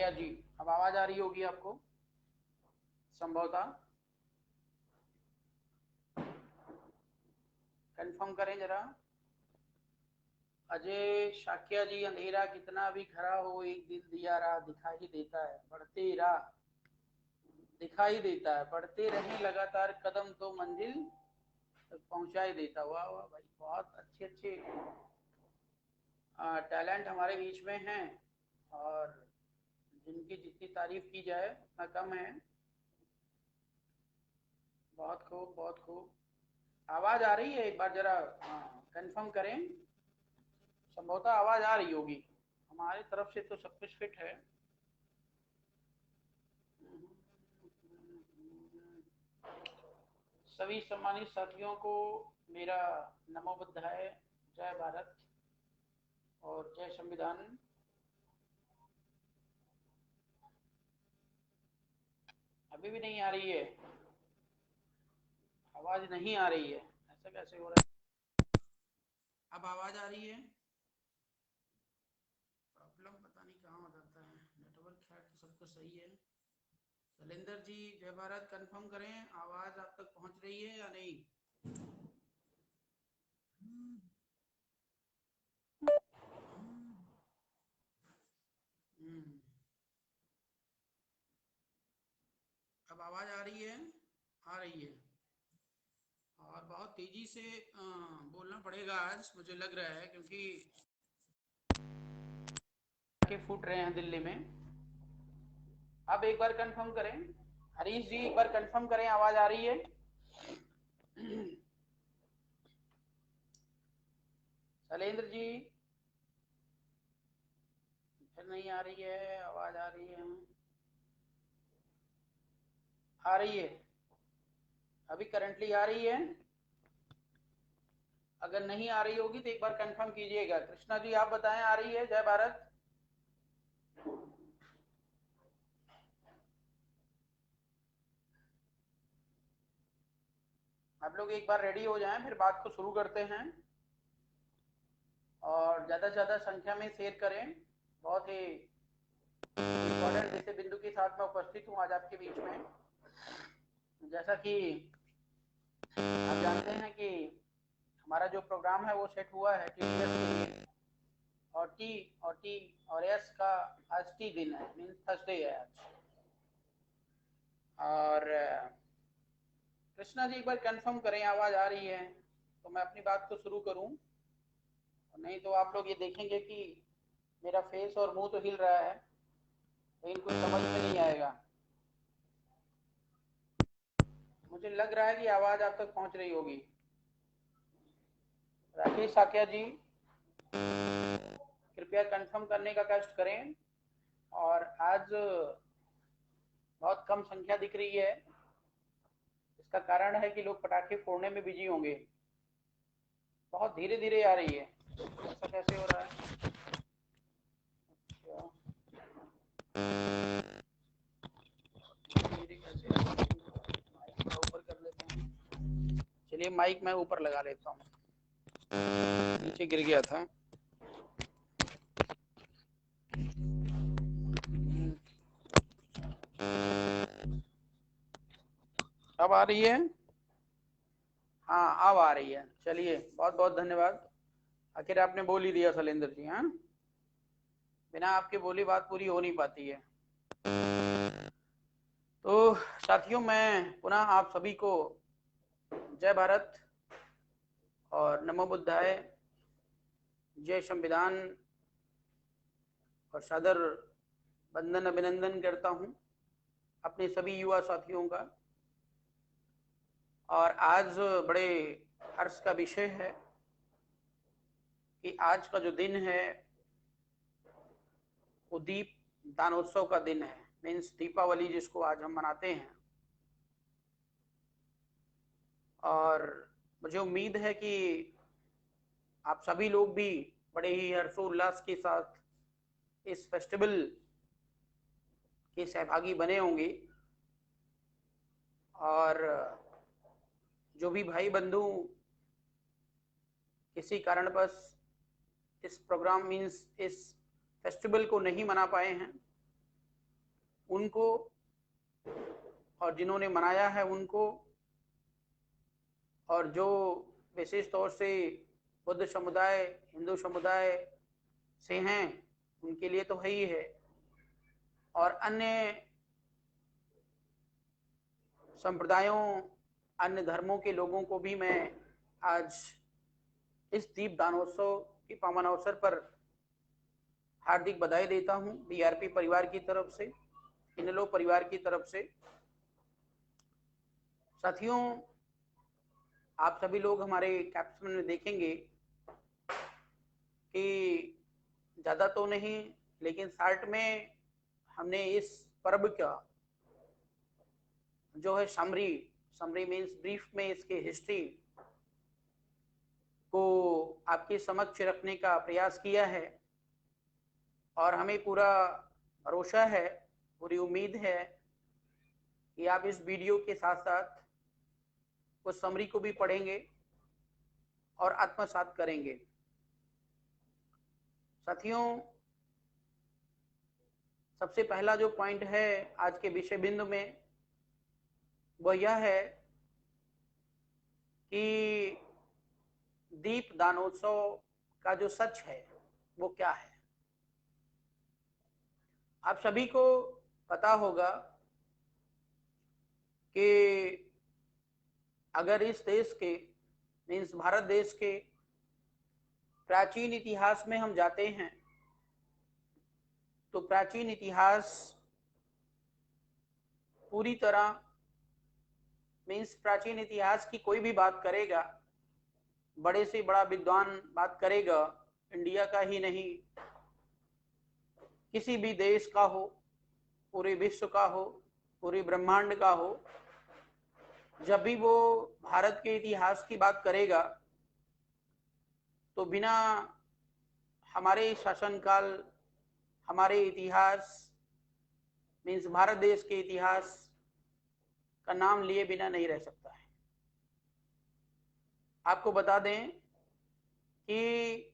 शाकिया जी, अब आवाज आ रही होगी आपको संभवतः। कंफर्म करें जरा। अजय शाकिया जी, अंधेरा कितना भी खड़ा हो एक दिन दिया राह दिखाई देता है, बढ़ते राह दिखाई देता है, बढ़ते रहें लगातार कदम तो मंजिल तक पहुंचा ही देता। वाह वाह भाई, बहुत अच्छे अच्छे टैलेंट हमारे बीच में हैं, और जिनकी जितनी तारीफ की जाए उतना कम है। बहुत खूब, बहुत खूब। आवाज आ रही है? एक बार जरा कंफर्म करें। संभवतः आवाज आ रही होगी, हमारी तरफ से तो सब कुछ फिट है। सभी सम्मानित साथियों को मेरा नमो बुद्धाय, जय भारत और जय संविधान। अभी भी नहीं आ रही है, आवाज नहीं आ रही है, ऐसा कैसे हो रहा है? अब आवाज आ रही है? प्रॉब्लम पता नहीं कहाँ हो जाता है। नेटवर्क खैर तो सब कुछ सही है। शैलेंद्र जी, जय भारत, कंफर्म करें आवाज आप तक पहुंच रही है या नहीं। हम्म, अब आवाज आ रही है? आ रही है। और बहुत तेजी से बोलना पड़ेगा आज, मुझे लग रहा है, क्योंकि के फूट रहे हैं दिल्ली में। अब एक बार कंफर्म करें। हरीश जी, एक बार कंफर्म करें आवाज आ रही है? शैलेंद्र जी, फिर नहीं आ रही है आवाज? आ रही है? आ रही है? अभी करंटली आ रही है? अगर नहीं आ रही होगी तो एक बार कंफर्म कीजिएगा। कृष्णा जी, आप बताएं आ रही है? जय भारत। आप लोग एक बार रेडी हो जाएं, फिर बात को शुरू करते हैं। और ज्यादा से ज्यादा संख्या में शेयर करें। बहुत ही इम्पोर्टेंट विषय बिंदु के साथ मैं उपस्थित हूँ आज आपके बीच में। जैसा कि आप जानते हैं कि हमारा जो प्रोग्राम है वो सेट हुआ है टीडीएस के लिए, और टी और एस का आज टी दिन है, मीन्स थर्सडे है आज। और कृष्णा जी, एक बार कंफर्म करें आवाज आ रही है तो मैं अपनी बात को शुरू करूं, नहीं तो आप लोग ये देखेंगे कि मेरा फेस और मुंह तो हिल रहा है लेकिन कुछ समझ में नहीं आएगा। मुझे लग रहा है कि आवाज आप तक पहुंच रही होगी। राकेश साकिया जी, कृपया कंफर्म करने का कष्ट करें। और आज बहुत कम संख्या दिख रही है, इसका कारण है कि लोग पटाखे फोड़ने में बिजी होंगे। बहुत धीरे धीरे आ रही है, ऐसा कैसे हो रहा है? धीरे कैसे आ रही है? माइक मैं ऊपर कर लेता हूँ। चलिए माइक मैं ऊपर लगा लेता हूँ, नीचे गिर गया था। अब आ रही है? हाँ, अब आ रही है। चलिए, बहुत बहुत धन्यवाद। आखिर आपने बोल ही दिया शैलेंद्र जी। हाँ, बिना आपके बोली बात पूरी हो नहीं पाती है। तो साथियों, मैं पुनः आप सभी को जय भारत और नमो बुद्धाय, जय संविधान और सादर वंदन अभिनंदन करता हूं अपने सभी युवा साथियों का। और आज बड़े हर्ष का विषय है कि आज का जो दिन है वो दीप दानोत्सव का दिन है, मीन्स दीपावली जिसको आज हम मनाते हैं। और मुझे उम्मीद है कि आप सभी लोग भी बड़े ही हर्षोल्लास के साथ इस फेस्टिवल के सहभागी बने होंगे। और जो भी भाई बंधु किसी कारणवश इस प्रोग्राम मीन्स इस फेस्टिवल को नहीं मना पाए हैं, उनको और जिन्होंने मनाया है उनको, और जो विशेष तौर से बुद्ध समुदाय, हिंदू समुदाय से हैं, उनके लिए तो है ही है, और अन्य संप्रदायों, अन्य धर्मों के लोगों को भी मैं आज इस दीप दानोत्सव के पावन अवसर पर हार्दिक बधाई देता हूं, बीआरपी परिवार की तरफ से, इनलो परिवार की तरफ से। साथियों, आप सभी लोग हमारे कैप्शन में देखेंगे कि ज्यादा तो नहीं, लेकिन शार्ट में हमने इस पर्व का जो है समरी मीन्स ब्रीफ में इसके हिस्ट्री को आपके समक्ष रखने का प्रयास किया है, और हमें पूरा भरोसा है, पूरी उम्मीद है कि आप इस वीडियो के साथ साथ उस समरी को भी पढ़ेंगे और आत्मसात करेंगे। साथियों, सबसे पहला जो पॉइंट है आज के विषय बिंदु में, वह यह है कि दीप दानोत्सव का जो सच है वो क्या है। आप सभी को पता होगा कि अगर इस देश के मीन्स भारत देश के प्राचीन इतिहास में हम जाते हैं, तो प्राचीन इतिहास पूरी तरह मीन्स प्राचीन इतिहास की कोई भी बात करेगा, बड़े से बड़ा विद्वान बात करेगा, इंडिया का ही नहीं, किसी भी देश का हो, पूरे विश्व का हो, पूरे ब्रह्मांड का हो, जब भी वो भारत के इतिहास की बात करेगा तो बिना हमारे शासनकाल, हमारे इतिहास मीन्स भारत देश के इतिहास का नाम लिए बिना नहीं रह सकता है। आपको बता दें कि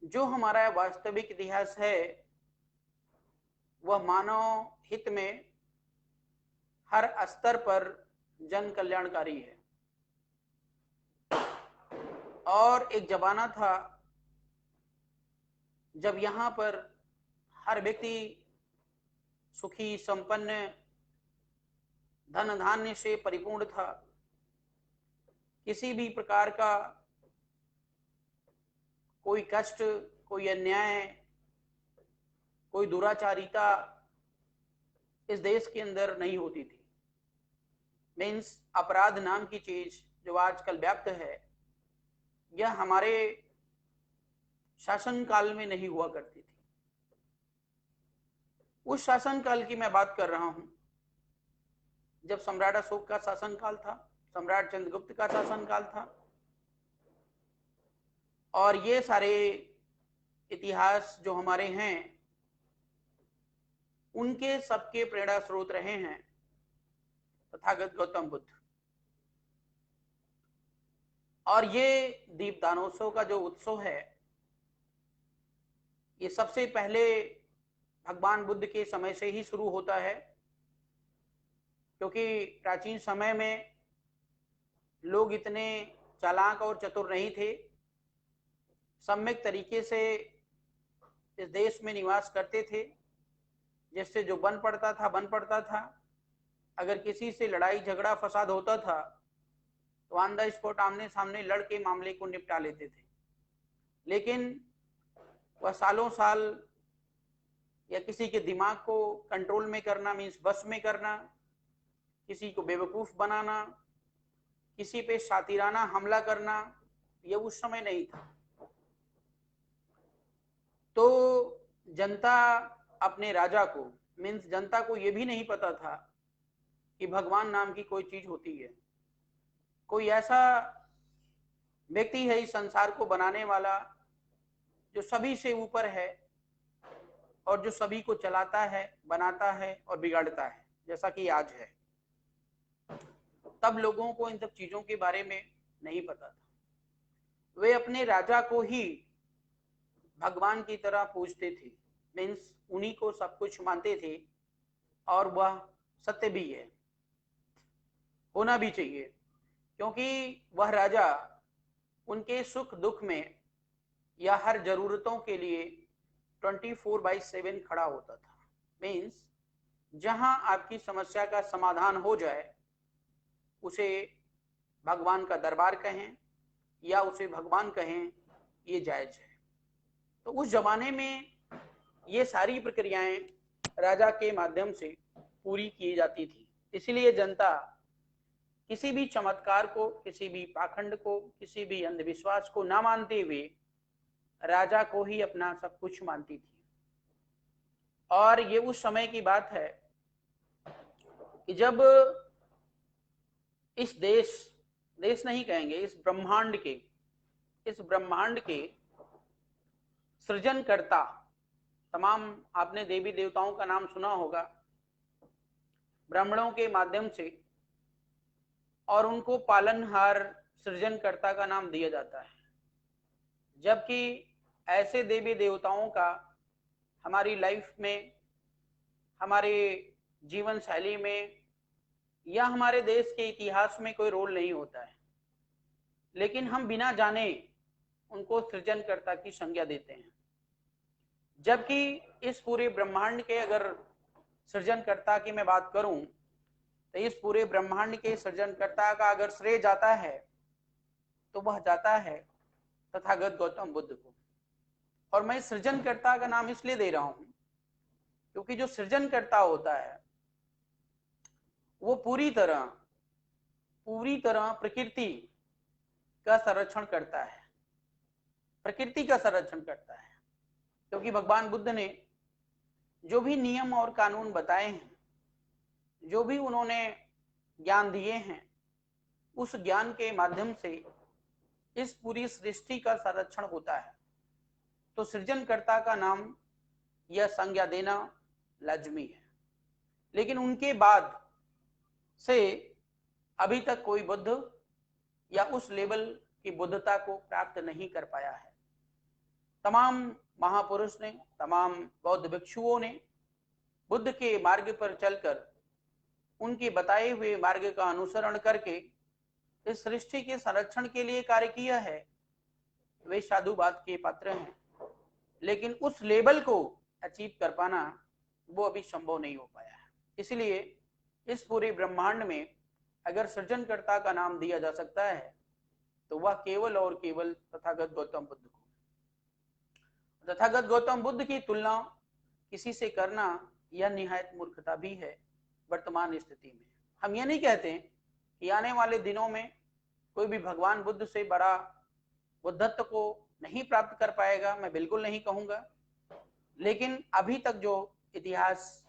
जो हमारा वास्तविक इतिहास है वह मानव हित में हर स्तर पर जन कल्याणकारी है। और एक जमाना था जब यहाँ पर हर व्यक्ति सुखी, संपन्न, धन धान्य से परिपूर्ण था, किसी भी प्रकार का कोई कष्ट, कोई अन्याय, कोई दुराचारिता इस देश के अंदर नहीं होती थी। मीन्स अपराध नाम की चीज जो आजकल व्याप्त है, यह हमारे शासन काल में नहीं हुआ करती थी। उस शासन काल की मैं बात कर रहा हूं जब सम्राट अशोक का शासन काल था, सम्राट चंद्रगुप्त का शासन काल था, और ये सारे इतिहास जो हमारे हैं उनके सबके प्रेरणा स्रोत रहे हैं तथागत गौतम बुद्ध। और ये दीपदानोत्सव का जो उत्सव है, ये सबसे पहले भगवान बुद्ध के समय से ही शुरू होता है, क्योंकि प्राचीन समय में लोग इतने चालाक और चतुर नहीं थे, सम्यक तरीके से इस देश में निवास करते थे, जिससे जो बन पड़ता था। अगर किसी से लड़ाई झगड़ा फसाद होता था तो ऑन द स्पॉट आमने सामने लड़ के मामले को निपटा लेते थे। लेकिन वह सालों साल या किसी के दिमाग को कंट्रोल में करना मीन्स बस में करना, किसी को बेवकूफ बनाना, किसी पे शातिराना हमला करना, यह उस समय नहीं था। तो जनता अपने राजा को मीन्स जनता को यह भी नहीं पता था कि भगवान नाम की कोई चीज होती है, कोई ऐसा व्यक्ति है इस संसार को बनाने वाला जो सभी से ऊपर है और जो सभी को चलाता है, बनाता है और बिगाड़ता है, जैसा कि आज है। तब लोगों को इन सब चीजों के बारे में नहीं पता था। वे अपने राजा को ही भगवान की तरह पूजते थे, मीन्स उन्हीं को सब कुछ मानते थे, और वह सत्य भी है, होना भी चाहिए, क्योंकि वह राजा उनके सुख दुख में या हर जरूरतों के लिए 24/7 खड़ा होता था। मीन्स जहां आपकी समस्या का समाधान हो जाए उसे भगवान का दरबार कहें या उसे भगवान कहें, ये जायज है। तो उस जमाने में ये सारी प्रक्रियाएं राजा के माध्यम से पूरी की जाती थी, इसलिए जनता किसी भी चमत्कार को, किसी भी पाखंड को, किसी भी अंधविश्वास को ना मानते हुए राजा को ही अपना सब कुछ मानती थी। और ये उस समय की बात है कि जब इस देश नहीं कहेंगे, इस ब्रह्मांड के सृजनकर्ता, तमाम आपने देवी देवताओं का नाम सुना होगा, ब्राह्मणों के माध्यम से, और उनको पालनहार सृजनकर्ता का नाम दिया जाता है। जबकि ऐसे देवी देवताओं का हमारी लाइफ में, हमारे जीवन शैली में या हमारे देश के इतिहास में कोई रोल नहीं होता है, लेकिन हम बिना जाने उनको सृजनकर्ता की संज्ञा देते हैं। जबकि इस पूरे ब्रह्मांड के अगर सृजनकर्ता की मैं बात करूं तो इस पूरे ब्रह्मांड के सृजनकर्ता का अगर श्रेय जाता है तो वह जाता है तथागत गौतम बुद्ध को। और मैं सृजनकर्ता का नाम इसलिए दे रहा हूं क्योंकि जो सृजनकर्ता होता है वो पूरी तरह प्रकृति का संरक्षण करता है, प्रकृति का संरक्षण करता है। क्योंकि भगवान बुद्ध ने जो भी नियम और कानून बताए हैं, जो भी उन्होंने ज्ञान दिए हैं, उस ज्ञान के माध्यम से इस पूरी सृष्टि का संरक्षण होता है। तो सृजनकर्ता का नाम यह संज्ञा देना लाजमी है। लेकिन उनके बाद से अभी तक कोई बुद्ध या उस लेवल की बुद्धता को प्राप्त नहीं कर पाया है। तमाम महापुरुष ने, तमाम बौद्ध भिक्षुओं ने बुद्ध के मार्ग पर चलकर, उनके बताए हुए मार्ग का अनुसरण करके इस सृष्टि के संरक्षण के लिए कार्य किया है। वे साधुवाद के पात्र हैं, लेकिन उस लेवल को अचीव कर पाना वो अभी संभव नहीं हो पाया है। इसलिए इस पूरे ब्रह्मांड में अगर सृजनकर्ता का नाम दिया जा सकता है तो वह केवल और केवल तथागत गौतम बुद्ध को। तथागत गौतम बुद्ध की तुलना किसी से करना यह निहायत मूर्खता भी है वर्तमान स्थिति में। हम ये नहीं कहते कि आने वाले दिनों में कोई भी भगवान बुद्ध से बड़ा बुद्धत्व को नहीं प्राप्त कर पाएगा, मैं बिल्कुल नहीं कहूंगा। लेकिन अभी तक जो इतिहास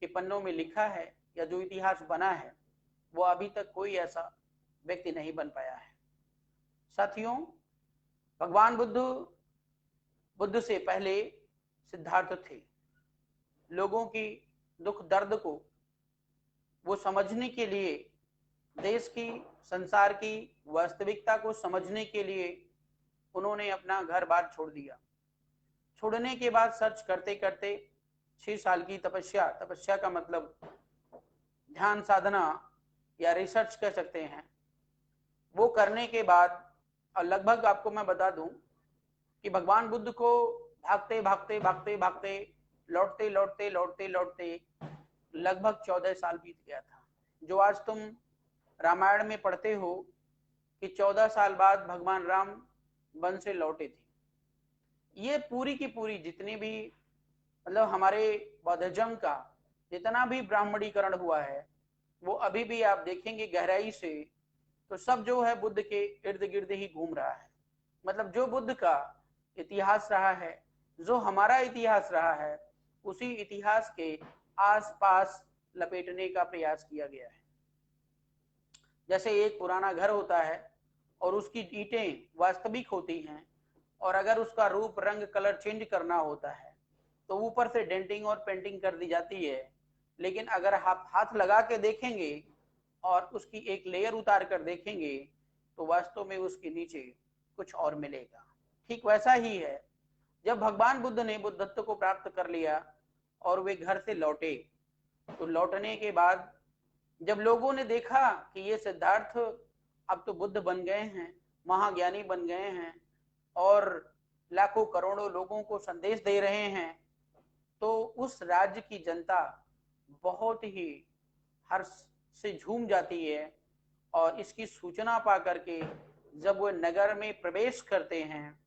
के पन्नों में लिखा है या जो इतिहास बना है, वो अभी तक कोई ऐसा व्यक्ति नहीं बन पाया है। साथियों, भगवान बुद्ध से पहले सिद्धार्थ थे। लोगों की दुख दर्द को वो समझने के लिए, देश की, संसार की वास्तविकता को समझने के लिए उन्होंने अपना घर बार छोड़ दिया। छोड़ने के बाद सर्च करते करते 6 साल की तपस्या का मतलब ध्यान साधना या रिसर्च कह सकते हैं, वो करने के बाद, और लगभग आपको मैं बता दूं कि भगवान बुद्ध को भागते भागते भागते भागते लौटते लौटते लौटते लौटते लगभग 14 साल बीत गया था। जो आज तुम रामायण में पढ़ते हो कि 14 साल बाद भगवान राम वन से लौटे थे, ये पूरी की पूरी जितनी भी मतलब हमारे बौद्धजम का जितना भी ब्राह्मणीकरण हुआ है, वो अभी भी आप देखेंगे गहराई से तो सब जो है बुद्ध के इर्द गिर्द ही घूम रहा है। मतलब जो बुद्ध का इतिहास रहा है, जो हमारा इतिहास रहा है, उसी इतिहास के आसपास लपेटने का प्रयास किया गया है। जैसे एक पुराना घर होता है और उसकी ईंटें वास्तविक होती हैं, और अगर उसका रूप, रंग, कलर चेंज करना होता है तो ऊपर से डेंटिंग और पेंटिंग कर दी जाती है। लेकिन अगर आप हाथ लगा के देखेंगे और उसकी एक लेयर उतार कर देखेंगे तो वास्तव में उसके नीचे कुछ और मिलेगा। ठीक वैसा ही है, जब भगवान बुद्ध ने बुद्धत्व को प्राप्त कर लिया और वे घर से लौटे, तो लौटने के बाद जब लोगों ने देखा कि ये सिद्धार्थ अब तो बुद्ध बन गए हैं, महाज्ञानी बन गए हैं और लाखों करोड़ों लोगों को संदेश दे रहे हैं, तो उस राज्य की जनता बहुत ही हर्ष से झूम जाती है। और इसकी सूचना पा करके जब वो नगर में प्रवेश करते हैं,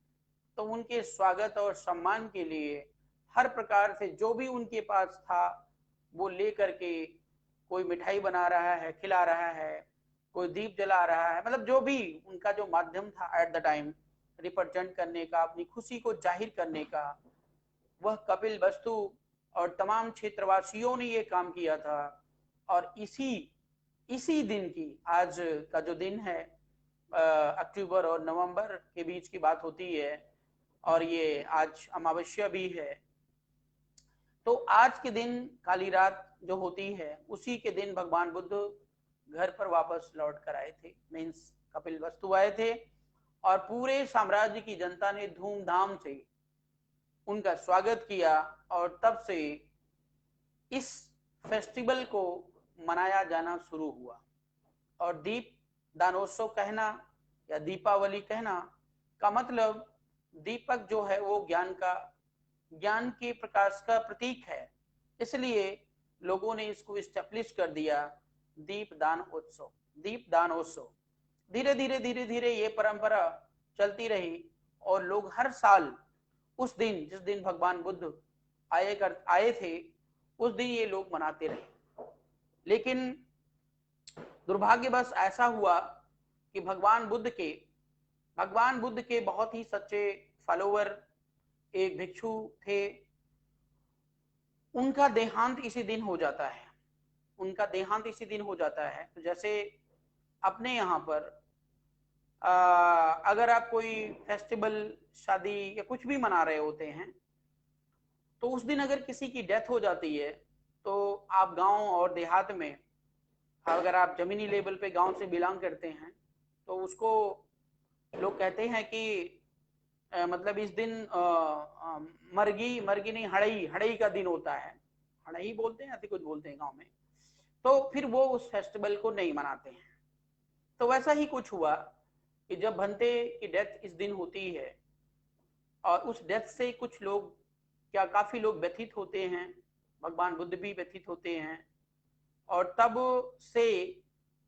तो उनके स्वागत और सम्मान के लिए हर प्रकार से जो भी उनके पास था वो ले करके, कोई मिठाई बना रहा है, खिला रहा है, कोई दीप जला रहा है, मतलब जो भी उनका जो माध्यम था एट द टाइम रिप्रेजेंट करने का, अपनी खुशी को जाहिर करने का, वह कपिलवस्तु और तमाम क्षेत्रवासियों ने ये काम किया था। और इसी दिन की, आज का जो दिन है अक्टूबर और नवंबर के बीच की बात होती है, और ये आज अमावस्या भी है। तो आज के दिन काली रात जो होती है, उसी के दिन भगवान बुद्ध घर पर वापस लौट कर आए थे, मीन्स कपिलवस्तु आए थे, और पूरे साम्राज्य की जनता ने धूमधाम से उनका स्वागत किया। और तब से इस फेस्टिवल को मनाया जाना शुरू हुआ। और दीप दानोत्सव कहना या दीपावली कहना का मतलब, दीपक जो है वो ज्ञान के प्रकाश का प्रतीक है, इसलिए लोगों ने इसको स्टैब्लिश कर दिया दीपदान उत्सव। धीरे धीरे ये परंपरा चलती रही और लोग हर साल उस दिन, जिस दिन भगवान बुद्ध आए थे, उस दिन ये लोग मनाते रहे। लेकिन दुर्भाग्यवश ऐसा हुआ कि भगवान बुद्ध के बहुत ही सच्चे फॉलोवर एक भिक्षु थे, उनका देहांत इसी दिन हो जाता है। तो जैसे अपने यहाँ पर अगर आप कोई फेस्टिवल, शादी या कुछ भी मना रहे होते हैं, तो उस दिन अगर किसी की डेथ हो जाती है, तो आप गांव और देहात में, अगर आप जमीनी लेवल पे गांव से बिलोंग करते हैं, तो उसको लोग कहते हैं कि मतलब इस दिन मरगी नहीं, हड़ई का दिन होता है, हड़ई बोलते हैं, ऐसे कुछ बोलते हैं गांव में, तो फिर वो उस फेस्टिवल को नहीं मनाते हैं। तो वैसा ही कुछ हुआ कि जब भंते की डेथ इस दिन होती है, और उस डेथ से कुछ लोग, क्या काफी लोग व्यथित होते हैं, भगवान बुद्ध भी व्यथित होते हैं, और तब से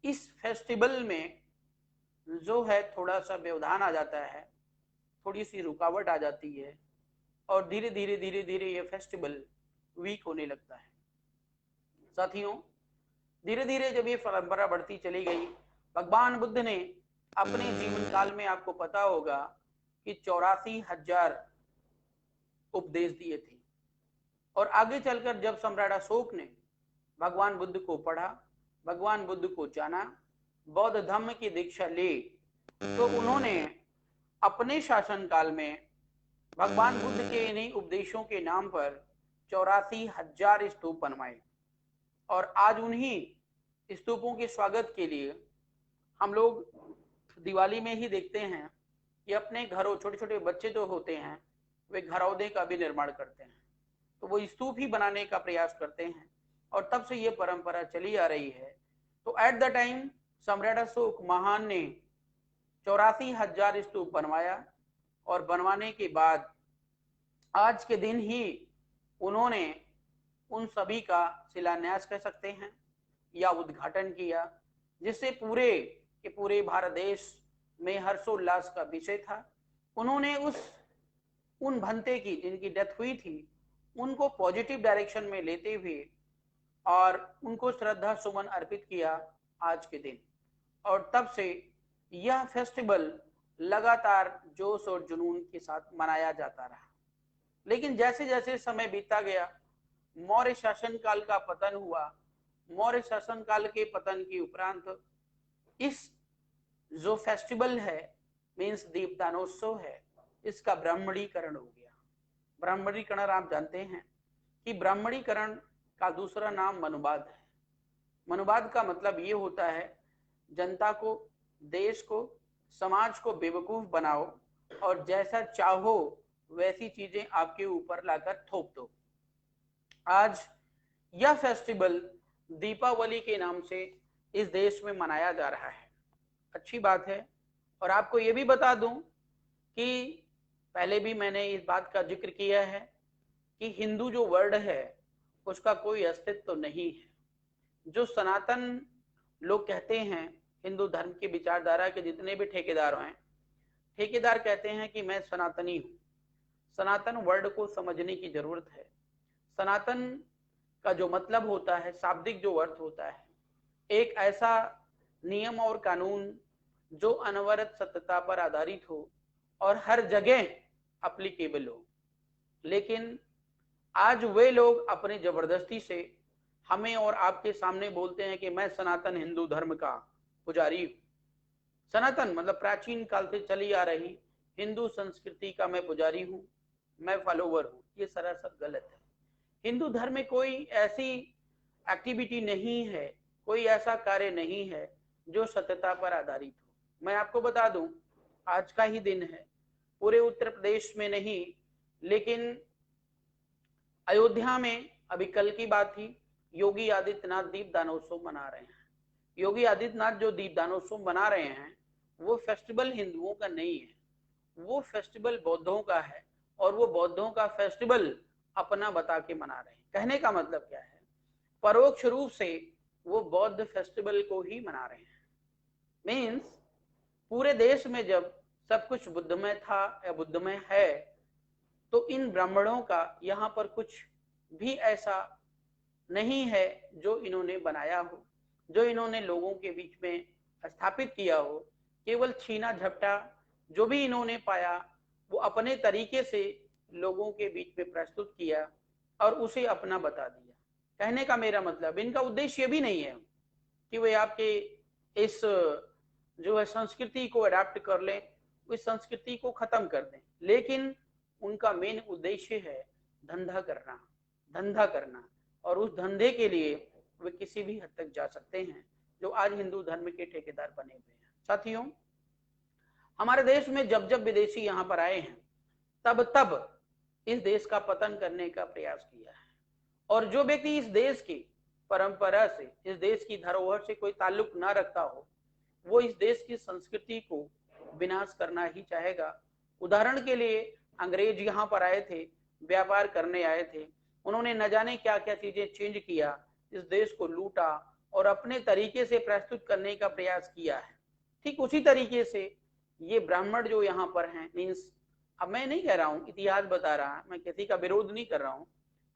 इस फेस्टिवल में जो है थोड़ा सा व्यवधान आ जाता है, थोड़ी सी रुकावट आ जाती है, और धीरे धीरे ये फेस्टिवल वीक होने लगता है। साथियों, धीरे धीरे जब ये परंपरा बढ़ती चली गई, भगवान बुद्ध ने अपने जीवन काल में, आपको पता होगा कि 84,000 उपदेश दिए थे। और आगे चलकर जब सम्राट अशोक ने भगवान बुद्ध को पढ़ा, भगवान बुद्ध को जाना, बौद्ध धर्म की दीक्षा ली, तो उन्होंने अपने शासनकाल में भगवान बुद्ध के इन्हीं उपदेशों के नाम पर 84,000 स्तूप बनवाए। और आज उन्हीं स्तूपों के स्वागत के लिए हम लोग दिवाली में ही देखते हैं कि अपने घरों, छोटे छोटे बच्चे जो होते हैं, वे घरौदे का भी निर्माण करते हैं, तो वो स्तूप ही बनाने का प्रयास करते हैं, और तब से ये परंपरा चली आ रही है। तो एट द टाइम सम्राट अशोक महान ने 84,000 स्तूप बनवाया, और बनवाने के बाद आज के दिन ही उन्होंने उन सभी का शिलान्यास कह सकते हैं या उद्घाटन किया, जिससे पूरे भारत देश में हर्षोल्लास का विषय था। उन्होंने उन भंते की, जिनकी डेथ हुई थी, उनको पॉजिटिव डायरेक्शन में लेते हुए और उनको श्रद्धा सुमन अर्पित किया आज के दिन। और तब से यह फेस्टिवल लगातार जोश और जुनून के साथ मनाया जाता रहा। लेकिन जैसे जैसे समय बीतता गया, मौर्य शासनकाल का पतन हुआ। मौर्य शासनकाल के पतन के उपरांत इस जो फेस्टिवल है, मीन्स दीपदानोत्सव है, इसका ब्राह्मणीकरण हो गया। ब्राह्मणीकरण आप जानते हैं कि ब्राह्मणीकरण का दूसरा नाम मनुवाद है। मनुवाद का मतलब ये होता है, जनता को, देश को, समाज को बेवकूफ बनाओ और जैसा चाहो वैसी चीजें आपके ऊपर लाकर थोप दो। आज यह फेस्टिवल दीपावली के नाम से इस देश में मनाया जा रहा है, अच्छी बात है। और आपको ये भी बता दूं कि पहले भी मैंने इस बात का जिक्र किया है कि हिंदू जो वर्ड है उसका कोई अस्तित्व तो नहीं है। जो सनातन लोग कहते हैं, हिंदू धर्म की विचारधारा के जितने भी ठेकेदार हैं, ठेकेदार कहते हैं कि मैं सनातनी हूं। सनातन वर्ड को समझने की जरूरत है। सनातन का जो मतलब होता है, शाब्दिक जो अर्थ होता है, एक ऐसा नियम और कानून जो अनवरत सत्यता पर आधारित हो और हर जगह अप्लीकेबल हो। लेकिन आज वे लोग अपने जबरदस्ती से हमें और आपके सामने बोलते हैं कि मैं सनातन हिंदू धर्म का पुजारी हूं। सनातन मतलब प्राचीन काल से चली आ रही हिंदू संस्कृति का मैं पुजारी हूं, मैं फॉलोवर हूं। ये सरासर गलत है। हिंदू धर्म में कोई ऐसी एक्टिविटी नहीं है, कोई ऐसा कार्य नहीं है जो सत्यता पर आधारित हो। मैं आपको बता दूं, आज का ही दिन है, पूरे उत्तर प्रदेश में नहीं लेकिन अयोध्या में अभी कल की बात थी, योगी आदित्यनाथ दीपदानोत्सव मना रहे हैं। योगी आदित्यनाथ जो दीपदानोत्सव मना रहे हैं वो फेस्टिवल हिंदुओं का नहीं है, वो फेस्टिवल बौद्धों का है। और वो बौद्धों का फेस्टिवल अपना बता के मना रहे हैं। कहने का मतलब क्या है, परोक्ष रूप से वो बौद्ध फेस्टिवल को ही मना रहे हैं। मीन्स पूरे देश में जब सब कुछ बुद्धमय था या बुद्धमय है, तो इन ब्राह्मणों का यहाँ पर कुछ भी ऐसा नहीं है जो इन्होंने बनाया हो, जो इन्होंने लोगों के बीच में स्थापित किया हो। केवल छीना झपटा जो भी इन्होंने पाया वो अपने तरीके से लोगों के बीच में प्रस्तुत किया और उसे अपना बता दिया। कहने का मेरा मतलब, इनका उद्देश्य ये भी नहीं है कि वे आपके इस जो है संस्कृति को अडॉप्ट कर लें, उस संस्कृति को खत्म कर दें, लेकिन उनका मेन उद्देश्य है धंधा करना, धंधा करना। और उस धंधे के लिए वे किसी भी हद तक जा सकते हैं, जो आज हिंदू धर्म के ठेकेदार बने हुए हैं। साथियों, हमारे देश में जब जब विदेशी यहाँ पर आए हैं तब तब इस देश का पतन करने का प्रयास किया है। और जो व्यक्ति इस देश की परंपरा से, इस देश की धरोहर से कोई ताल्लुक ना रखता हो, वो इस देश की संस्कृति को विनाश करना ही चाहेगा। उदाहरण के लिए अंग्रेज यहाँ पर आए थे, व्यापार करने आए थे, उन्होंने न जाने क्या क्या चीजें चेंज किया, इस देश को लूटा और अपने तरीके से प्रस्तुत करने का प्रयास किया है। ठीक उसी तरीके से ये ब्राह्मण जो यहाँ पर हैं, मीन्स अब मैं नहीं कह रहा हूँ, इतिहास बता रहा, मैं किसी का विरोध नहीं कर रहा हूँ।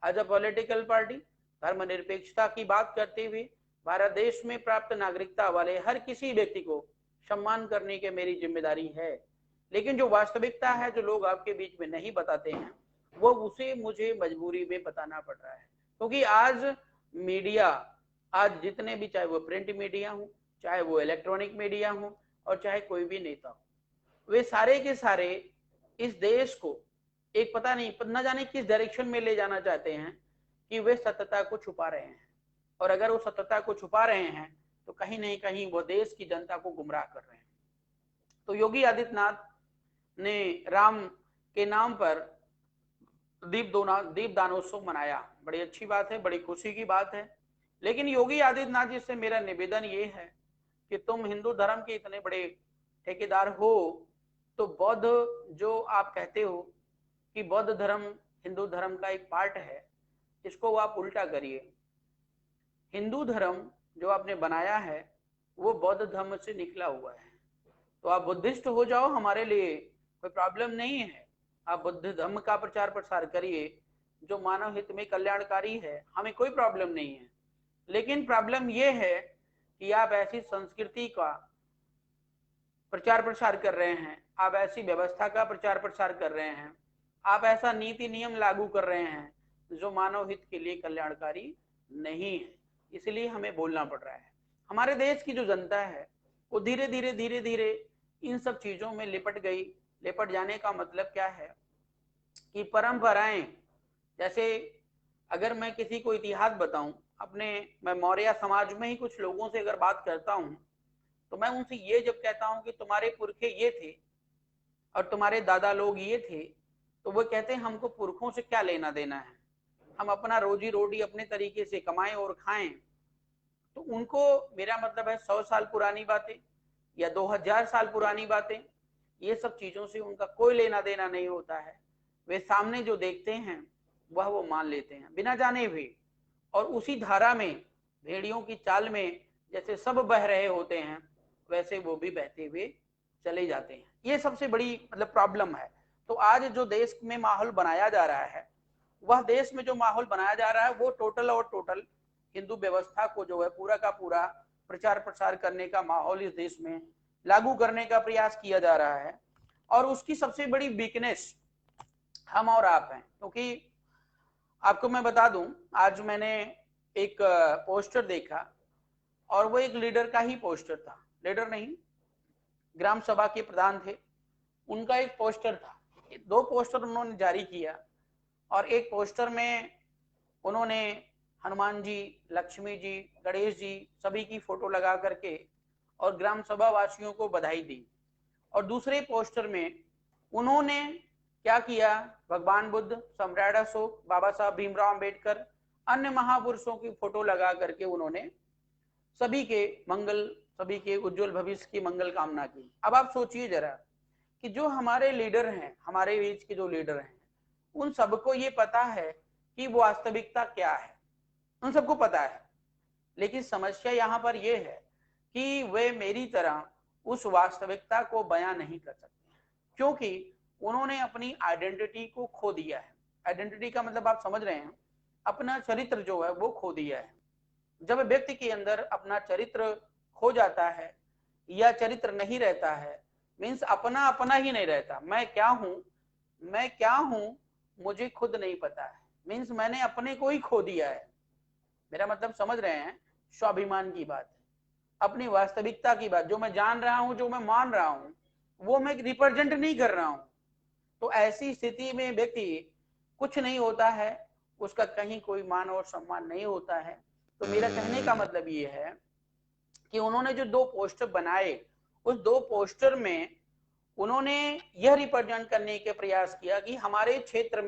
एज अ पॉलिटिकल पार्टी धर्मनिरपेक्षता की बात करते हुए भारत देश में प्राप्त नागरिकता वाले हर किसी व्यक्ति को सम्मान करने की मेरी जिम्मेदारी है। लेकिन जो वास्तविकता है, जो लोग आपके बीच में नहीं बताते हैं, वो उसे मुझे मजबूरी में बताना पड़ रहा है। क्योंकि आज मीडिया, आज जितने भी, चाहे वो प्रिंट मीडिया हो, चाहे वो इलेक्ट्रॉनिक मीडिया हो, और चाहे कोई भी नेता हो, वे सारे के सारे इस देश को एक पता नहीं न जाने किस डायरेक्शन में ले जाना चाहते हैं कि वे सत्यता को छुपा रहे हैं। और अगर वो सत्यता को छुपा रहे हैं तो कहीं नहीं कहीं वो देश की जनता को गुमराह कर रहे हैं। तो योगी आदित्यनाथ ने राम के नाम पर दीपदानोत्सव मनाया, बड़ी अच्छी बात है, बड़ी खुशी की बात है। लेकिन योगी आदित्यनाथ जी से मेरा निवेदन ये है कि तुम हिंदू धर्म के इतने बड़े ठेकेदार हो, तो बौद्ध जो आप कहते हो कि बौद्ध धर्म हिंदू धर्म का एक पार्ट है, इसको आप उल्टा करिए। हिंदू धर्म जो आपने बनाया है वो बौद्ध धर्म से निकला हुआ है। तो आप बुद्धिस्ट हो जाओ, हमारे लिए कोई प्रॉब्लम नहीं है। आप बुद्ध धर्म का प्रचार प्रसार करिए जो मानव हित में कल्याणकारी है, हमें कोई प्रॉब्लम नहीं है। लेकिन प्रॉब्लम यह है कि आप ऐसी संस्कृति का प्रचार प्रसार कर रहे हैं, आप ऐसी व्यवस्था का प्रचार प्रसार कर रहे हैं, आप ऐसा नीति नियम लागू कर रहे हैं जो मानव हित के लिए कल्याणकारी नहीं है। इसलिए हमें बोलना पड़ रहा है। हमारे देश की जो जनता है वो धीरे धीरे इन सब चीजों में लिपट गई। लिपट जाने का मतलब क्या है कि परंपराएं, जैसे अगर मैं किसी को इतिहास बताऊं, मैं मौर्य समाज में ही कुछ लोगों से अगर बात करता हूं तो मैं उनसे ये जब कहता हूं कि तुम्हारे पुरखे ये थे और तुम्हारे दादा लोग ये थे, तो वो कहते हैं हमको पुरखों से क्या लेना देना है, हम अपना रोजी रोटी अपने तरीके से कमाएं और खाएं। तो उनको, मेरा मतलब है 100 साल पुरानी बातें या 2000 साल पुरानी बातें, ये सब चीजों से उनका कोई लेना देना नहीं होता है। वे सामने जो देखते हैं वह वो मान लेते हैं बिना जाने भी, और उसी धारा में, भेड़ियों की चाल में जैसे सब बह रहे होते हैं वैसे वो भी बहते हुए चले जाते हैं। ये सबसे बड़ी मतलब प्रॉब्लम है। तो आज जो देश में माहौल बनाया जा रहा है, वह देश में जो माहौल बनाया जा रहा है वो टोटल और टोटल हिंदू व्यवस्था को जो है पूरा का पूरा प्रचार प्रसार करने का माहौल इस देश में लागू करने का प्रयास किया जा रहा है। और उसकी सबसे बड़ी वीकनेस हम और आप हैं। क्योंकि आपको मैं बता दूं, आज मैंने एक पोस्टर देखा और वो एक लीडर का ही पोस्टर था, लीडर नहीं, ग्राम सभा के प्रधान थे, उनका एक पोस्टर था। 2 पोस्टर उन्होंने जारी किया और एक पोस्टर में उन्होंने हनुमान जी, लक्ष्मी जी, गणेश जी सभी की फोटो लगा करके और ग्राम सभा वासियों को बधाई दी। और दूसरे पोस्टर में उन्होंने क्या किया, भगवान बुद्ध, सम्राट अशोक, बाबा साहब भीमराव अंबेडकर, अन्य महापुरुषों की फोटो लगा करके उन्होंने सभी के मंगल, सभी के उज्जवल भविष्य की मंगल कामना की। अब आप सोचिए जरा कि जो हमारे लीडर हैं, हमारे बीच के जो लीडर हैं, उन सबको ये पता है कि वास्तविकता क्या है, उन सबको पता है। लेकिन समस्या यहाँ पर यह है कि वे मेरी तरह उस वास्तविकता को बयां नहीं कर सकते, क्योंकि उन्होंने अपनी आइडेंटिटी को खो दिया है। आइडेंटिटी का मतलब आप समझ रहे हैं, अपना चरित्र जो है वो खो दिया है। जब व्यक्ति के अंदर अपना चरित्र खो जाता है या चरित्र नहीं रहता है, मीन्स अपना अपना ही नहीं रहता, मैं क्या हूं, मैं क्या हूं मुझे खुद नहीं पता है, मीन्स मैंने अपने को ही खो दिया है। मेरा मतलब समझ रहे हैं, स्वाभिमान की बात है, अपनी वास्तविकता की बात, जो मैं जान रहा हूं, जो मैं मान रहा हूं, वो मैं रिप्रेजेंट नहीं कर रहा हूं। तो ऐसी स्थिति में व्यक्ति कुछ नहीं होता है, उसका कहीं कोई मान और सम्मान नहीं होता है। तो मेरा कहने का मतलब ये है कि उन्होंने जो 2 पोस्टर बनाए, उस 2 पोस्टर में उन्होंने यह रिप्रेजेंट करने के प्रयास किया कि हमारे क्षेत्र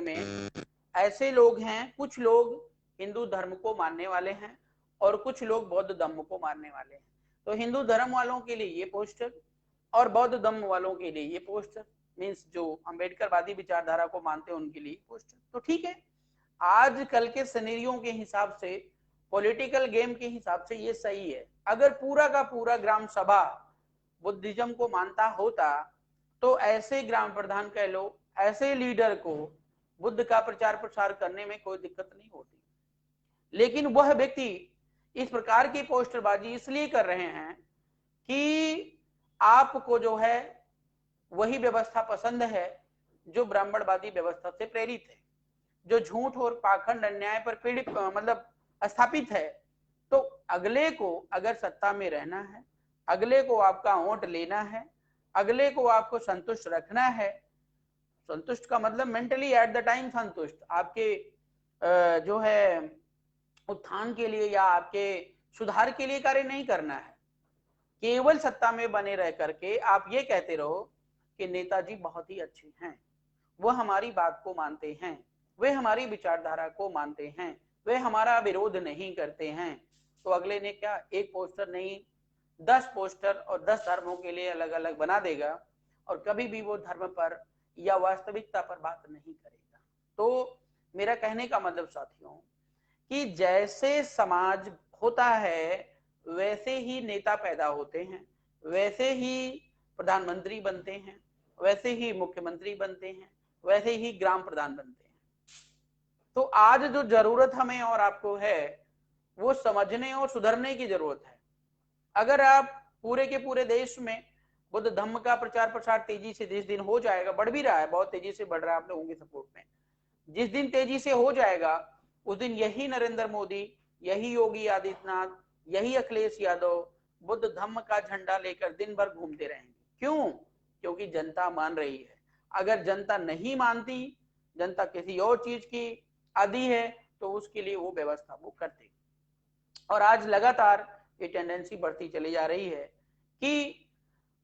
में ऐसे लोग हैं, कुछ लोग हिंदू धर्म को मानने वाले हैं और कुछ लोग बौद्ध धर्म को मानने वाले हैं। तो हिंदू धर्म वालों के लिए ये पोस्टर और बौद्ध धर्म वालों के लिए ये पोस्टर, मीन्स जो अंबेडकरवादी विचारधारा को मानते हैं उनके लिए पोस्टर। तो ठीक है, आज कल के सिनेरियो के हिसाब से, पॉलिटिकल गेम के हिसाब से ये सही है। अगर पूरा का पूरा ग्राम सभा बुद्धिज्म को मानता होता तो ऐसे ग्राम प्रधान कह लो, ऐसे लीडर को बुद्ध का प्रचार प्रसार करने में कोई दिक्कत नहीं होती। लेकिन वह व्यक्ति इस प्रकार की पोस्टरबाजी इसलिए कर रहे हैं कि आपको जो है वही व्यवस्था पसंद है जो ब्राह्मणवादी व्यवस्था से प्रेरित है, जो झूठ और पाखंड अन्याय पर पीड़ित मतलब स्थापित है। तो अगले को अगर सत्ता में रहना है, अगले को आपका वोट लेना है, अगले को आपको संतुष्ट रखना है, संतुष्ट का मतलब मेंटली एट द टाइम संतुष्ट, आपके जो है उत्थान के लिए या आपके सुधार के लिए कार्य नहीं करना है। केवल सत्ता में बने रह करके आप ये कहते रहो कि नेताजी बहुत ही अच्छे हैं, वो हमारी बात को मानते हैं, वे हमारी विचारधारा को मानते हैं, वे हमारा विरोध नहीं करते हैं। तो अगले ने क्या, एक पोस्टर नहीं 10 पोस्टर और 10 धर्मों के लिए अलग अलग बना देगा और कभी भी वो धर्म पर या वास्तविकता पर बात नहीं करेगा। तो मेरा कहने का मतलब साथियों कि जैसे समाज होता है वैसे ही नेता पैदा होते हैं, वैसे ही प्रधानमंत्री बनते हैं, वैसे ही मुख्यमंत्री बनते हैं, वैसे ही ग्राम प्रधान बनते हैं। तो आज जो जरूरत हमें और आपको है वो समझने और सुधरने की जरूरत है। अगर आप पूरे के पूरे देश में बुद्ध धम्म का प्रचार प्रसार तेजी से जिस दिन हो जाएगा, बढ़ भी रहा है, बहुत तेजी से बढ़ रहा है आप लोगों के सपोर्ट में, जिस दिन तेजी से हो जाएगा उस दिन यही नरेंद्र मोदी, यही योगी आदित्यनाथ, यही अखिलेश यादव बुद्ध धम्म का झंडा लेकर दिन भर घूमते रहेंगे। क्यों? क्योंकि जनता मान रही है। अगर जनता नहीं मानती, जनता किसी और चीज की आदी है, तो उसके लिए वो व्यवस्था वो करते। और आज लगातार ये टेंडेंसी बढ़ती चली जा रही है कि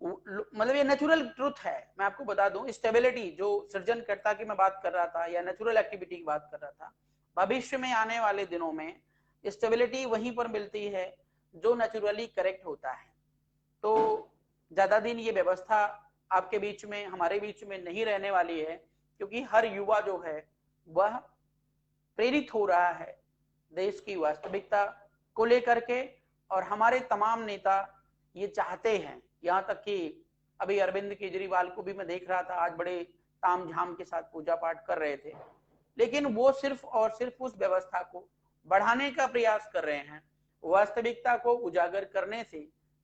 मतलब ये नेचुरल ट्रुथ है। मैं आपको बता दूं, स्टेबिलिटी जो सृजनकर्ता की मैं बात कर रहा था या नेचुरल एक्टिविटी की बात कर रहा था, भविष्य में आने वाले दिनों में स्टेबिलिटी वहीं पर मिलती है जो नेचुरली करेक्ट होता है। तो ज्यादा दिन ये व्यवस्था आपके बीच में, हमारे बीच में नहीं रहने वाली है, क्योंकि हर युवा जो है वह प्रेरित हो रहा है देश की वास्तविकता को लेकर के। और हमारे तमाम नेता ये चाहते हैं, यहाँ तक कि अभी अरविंद केजरीवाल को भी मैं देख रहा था, आज बड़े ताम झाम के साथ पूजा पाठ कर रहे थे, लेकिन वो सिर्फ और सिर्फ उस व्यवस्था को बढ़ाने का प्रयास कर रहे हैं। वास्तविकता को उजागर करने से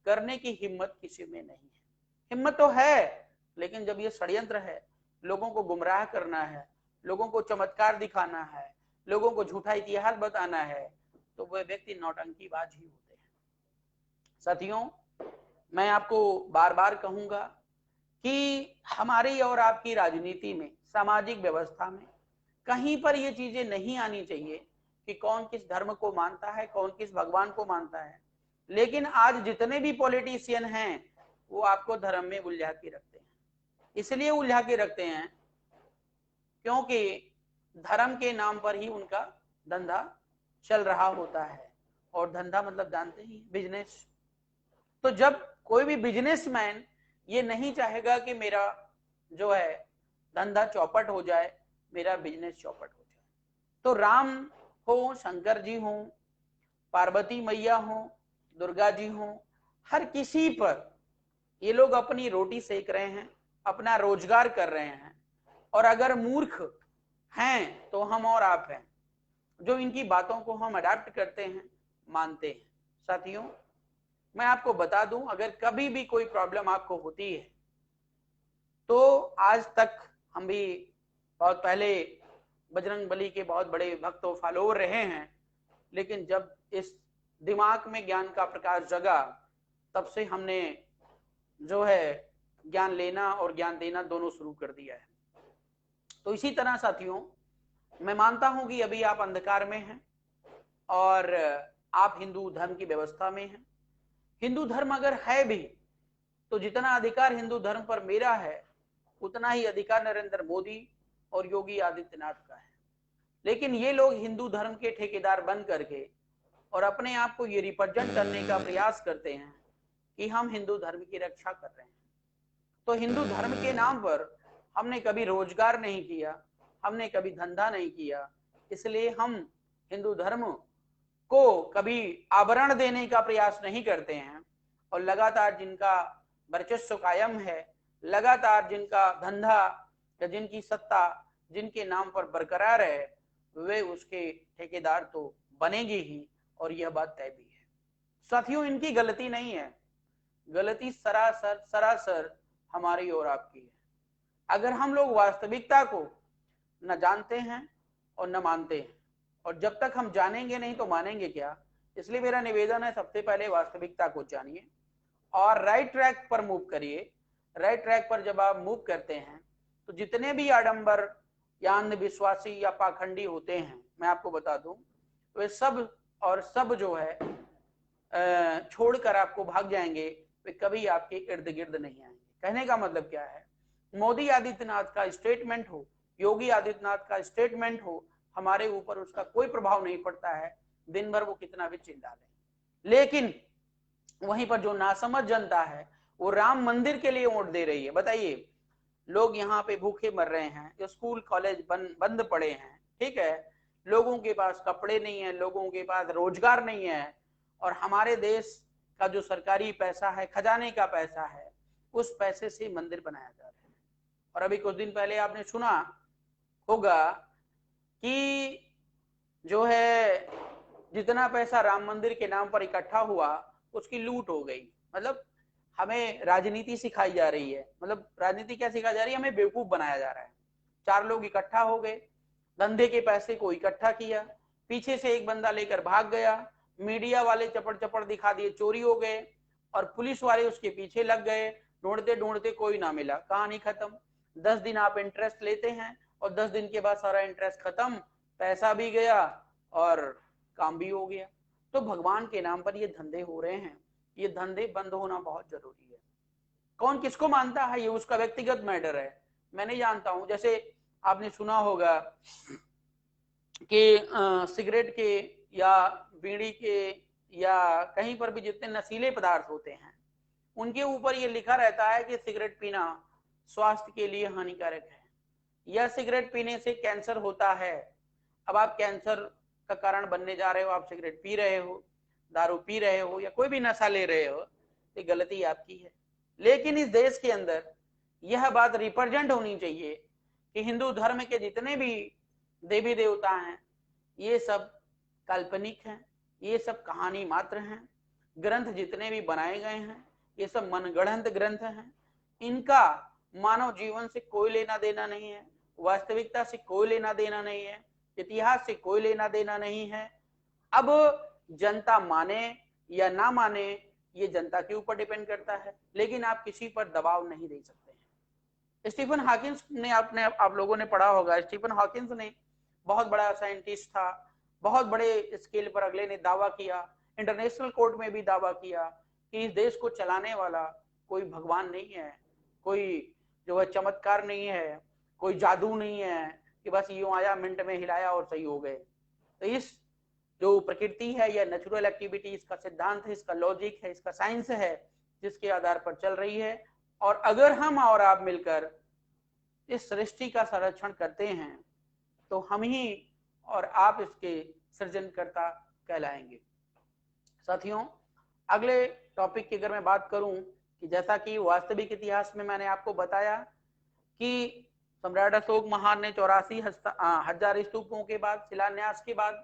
करने की हिम्मत किसी में नहीं है। हिम्मत तो है, लेकिन जब ये षड्यंत्र है, लोगों को गुमराह करना है, लोगों को चमत्कार दिखाना है, लोगों को झूठा इतिहास बताना है, तो वह व्यक्ति नौटंकीबाज ही होते हैं। साथियों, मैं आपको बार बार कहूंगा कि हमारी और आपकी राजनीति में, सामाजिक व्यवस्था में कहीं पर ये चीजें नहीं आनी चाहिए कि कौन किस धर्म को मानता है, कौन किस भगवान को मानता है। लेकिन आज जितने भी पॉलिटिशियन हैं वो आपको धर्म में उलझा के रखते हैं। इसलिए उलझा के रखते हैं क्योंकि धर्म के नाम पर ही उनका धंधा चल रहा होता है। और धंधा मतलब जानते ही, बिजनेस। तो जब कोई भी बिजनेसमैन ये नहीं चाहेगा कि मेरा जो है धंधा चौपट हो जाए, मेरा बिजनेस चौपट हो जाए, तो राम हो, शंकर जी हो, पार्वती मैया हो, दुर्गा जी हो, हर किसी पर ये लोग अपनी रोटी सेक रहे हैं, अपना रोजगार कर रहे हैं। और अगर मूर्ख हैं तो हम और आप हैं, जो इनकी बातों को हम अडॉप्ट करते हैं, मानते हैं। साथियों, मैं आपको बता दूं, अगर कभी भी कोई प्रॉब्लम आपको होती है, तो आज तक हम भी बहुत पहले बजरंगबली के बहुत बड़े भक्त और फॉलोअर रहे हैं, लेकिन जब इस दिमाग में ज्ञान का प्रकाश जगा, तब से हमने जो है ज्ञान लेना और ज्ञान देना दोनों शुरू कर दिया है। तो इसी तरह साथियों, मैं मानता हूं कि अभी आप अंधकार में हैं और आप हिंदू धर्म की व्यवस्था में हैं। हिंदू धर्म अगर है भी, तो जितना अधिकार हिंदू धर्म पर मेरा है, उतना ही अधिकार नरेंद्र मोदी और योगी आदित्यनाथ का है। लेकिन ये लोग हिंदू धर्म के ठेकेदार बन करके और अपने आप को ये रिप्रेजेंट करने का प्रयास करते हैं कि हम हिंदू धर्म की रक्षा कर रहे हैं। तो हिंदू धर्म के नाम पर हमने कभी रोजगार नहीं किया, हमने कभी धंधा नहीं किया, इसलिए हम हिंदू धर्म को कभी आवरण देने का प्रयास नहीं करते हैं। और लगातार जिनका वर्चस्व कायम है, लगातार जिनका धंधा या जिनकी सत्ता जिनके नाम पर बरकरार है, वे उसके ठेकेदार तो बनेंगे ही, और यह बात तय भी है। साथियों, इनकी गलती नहीं है, गलती सरासर हमारी और आपकी है। अगर हम लोग वास्तविकता को न जानते हैं और न मानते हैं, और जब तक हम जानेंगे नहीं तो मानेंगे क्या, इसलिए मेरा निवेदन है, सबसे पहले वास्तविकता को जानिए और राइट ट्रैक पर मूव करिए। राइट ट्रैक पर जब आप मूव करते हैं, तो जितने भी आडंबर या अंधविश्वासी या पाखंडी होते हैं, मैं आपको बता दूं, वे सब और सब जो है छोड़कर आपको भाग जाएंगे, वे कभी आपके इर्द गिर्द नहीं आएंगे। कहने का मतलब क्या है, मोदी आदित्यनाथ का स्टेटमेंट हो, योगी आदित्यनाथ का स्टेटमेंट हो, हमारे ऊपर उसका कोई प्रभाव नहीं पड़ता है, दिन भर वो कितना भी चिल्ला लें। लेकिन वहीं पर जो नासमझ जनता है, वो राम मंदिर के लिए वोट दे रही है। बताइए, लोग यहाँ पे भूखे मर रहे हैं, स्कूल कॉलेज बंद पड़े हैं, ठीक है, लोगों के पास कपड़े नहीं है, लोगों के पास रोजगार नहीं है, और हमारे देश का जो सरकारी पैसा है, खजाने का पैसा है, उस पैसे से मंदिर बनाया जा रहा है। और अभी कुछ दिन पहले आपने सुना होगा कि जो है जितना पैसा राम मंदिर के नाम पर इकट्ठा हुआ, उसकी लूट हो गई। मतलब हमें राजनीति सिखाई जा रही है। मतलब राजनीति क्या सिखाई जा रही है, हमें बेवकूफ बनाया जा रहा है। 4 लोग इकट्ठा हो गए, धंधे के पैसे को इकट्ठा किया, पीछे से एक बंदा लेकर भाग गया, मीडिया वाले चपड़ चपड़ दिखा दिए, चोरी हो गए, और पुलिस वाले उसके पीछे लग गए, ढूंढते ढूंढते कोई ना मिला, कहानी खत्म। 10 दिन आप इंटरेस्ट लेते हैं और 10 दिन के बाद सारा इंटरेस्ट खत्म, पैसा भी गया और काम भी हो गया। तो भगवान के नाम पर ये धंधे हो रहे हैं, ये धंधे बंद होना बहुत जरूरी है। कौन किसको मानता है ये उसका व्यक्तिगत मैटर है, मैं नहीं जानता हूं। जैसे आपने सुना होगा कि सिगरेट के या बीड़ी के या कहीं पर भी जितने नशीले पदार्थ होते हैं उनके ऊपर ये लिखा रहता है कि सिगरेट पीना स्वास्थ्य के लिए हानिकारक है, या सिगरेट पीने से कैंसर होता है। अब आप कैंसर का कारण बनने जा रहे हो, आप सिगरेट पी रहे हो, दारू पी रहे हो या कोई भी नशा ले रहे हो, ये गलती आपकी है। लेकिन इस देश के अंदर यह बात रिप्रेजेंट होनी चाहिए कि हिंदू धर्म के जितने भी देवी देवता हैं ये सब काल्पनिक हैं, ये सब कहानी मात्र हैं। ग्रंथ जितने भी बनाए गए हैं ये सब मनगढ़ंत ग्रंथ हैं, इनका मानव जीवन से कोई लेना देना नहीं है, वास्तविकता से कोई लेना देना नहीं है, इतिहास से कोई लेना देना नहीं है। अब जनता माने या ना माने ये जनता के ऊपर डिपेंड करता है, लेकिन आप किसी पर दबाव नहीं दे सकते हैं। स्टीफन हॉकिंस ने आप लोगों ने पढ़ा होगा, स्टीफन हॉकिंस ने बहुत बड़ा साइंटिस्ट था, बहुत बड़े स्केल पर अगले ने दावा किया, इंटरनेशनल कोर्ट में भी दावा किया कि इस देश को चलाने वाला कोई भगवान नहीं है, कोई जो है चमत्कार नहीं है, कोई जादू नहीं है कि बस यूं आया मिनट में हिलाया और सही हो गए। तो इस जो प्रकृति है या नेचुरल एक्टिविटी, इसका सिद्धांत है, इसका लॉजिक है, इसका साइंस है जिसके आधार पर चल रही है। और अगर हम और आप मिलकर इस सृष्टि का संरक्षण करते हैं तो हम ही और आप इसके सृजनकर्ता कहलाएंगे। साथियों, अगले टॉपिक की अगर मैं बात करूं कि जैसा कि वास्तविक इतिहास में मैंने आपको बताया कि सम्राट अशोक महान ने 84,000 स्तूपों के बाद, शिलान्यास के बाद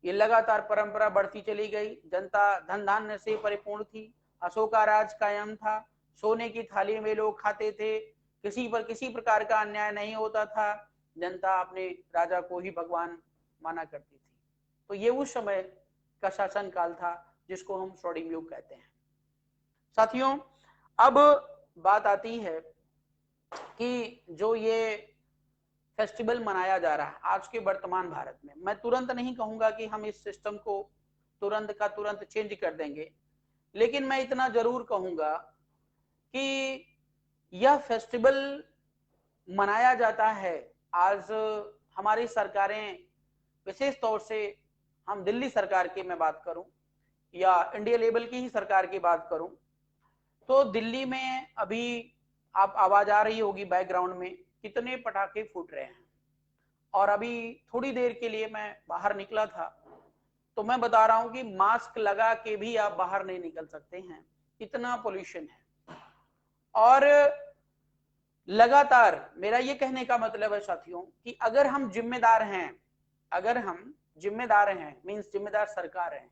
ये लगातार परंपरा बढ़ती चली गई। जनता धन धान्य से परिपूर्ण थी, अशोका राज कायम था, सोने की थाली में लोग खाते थे, किसी पर किसी प्रकार का अन्याय नहीं होता था, जनता अपने राजा को ही भगवान माना करती थी। तो ये उस समय का शासन काल था जिसको हम स्वर्णिम युग कहते हैं। साथियों, अब बात आती है कि जो ये फेस्टिवल मनाया जा रहा है आज के वर्तमान भारत में, मैं तुरंत नहीं कहूंगा कि हम इस सिस्टम को तुरंत का तुरंत चेंज कर देंगे, लेकिन मैं इतना जरूर कहूंगा कि यह फेस्टिवल मनाया जाता है। आज हमारी सरकारें, विशेष तौर से हम दिल्ली सरकार की मैं बात करूं या इंडिया लेवल की ही सरकार की बात करूं, तो दिल्ली में अभी आप आवाज आ रही होगी बैकग्राउंड में, कितने पटाखे फूट रहे हैं। और अभी थोड़ी देर के लिए मैं बाहर निकला था तो मैं बता रहा हूं कि मास्क लगा के भी आप बाहर नहीं निकल सकते हैं, इतना पोल्यूशन है। और लगातार मेरा ये कहने का मतलब है साथियों कि अगर हम जिम्मेदार हैं, अगर हम जिम्मेदार हैं मींस जिम्मेदार सरकार है,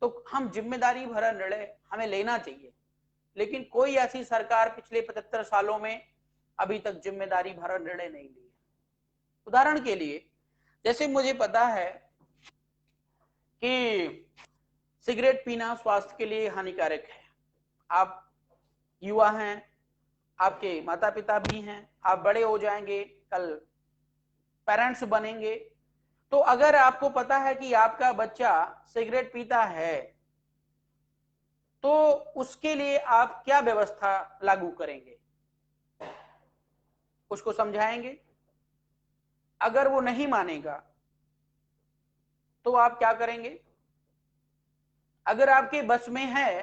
तो हम जिम्मेदारी भरा निर्णय हमें लेना चाहिए। लेकिन कोई ऐसी सरकार पिछले 75 सालों में अभी तक जिम्मेदारी भरा निर्णय नहीं लिया। उदाहरण के लिए, जैसे मुझे पता है कि सिगरेट पीना स्वास्थ्य के लिए हानिकारक है, आप युवा हैं, आपके माता पिता भी हैं, आप बड़े हो जाएंगे, कल पेरेंट्स बनेंगे, तो अगर आपको पता है कि आपका बच्चा सिगरेट पीता है तो उसके लिए आप क्या व्यवस्था लागू करेंगे? उसको समझाएंगे? अगर वो नहीं मानेगा तो आप क्या करेंगे? अगर आपके बस में है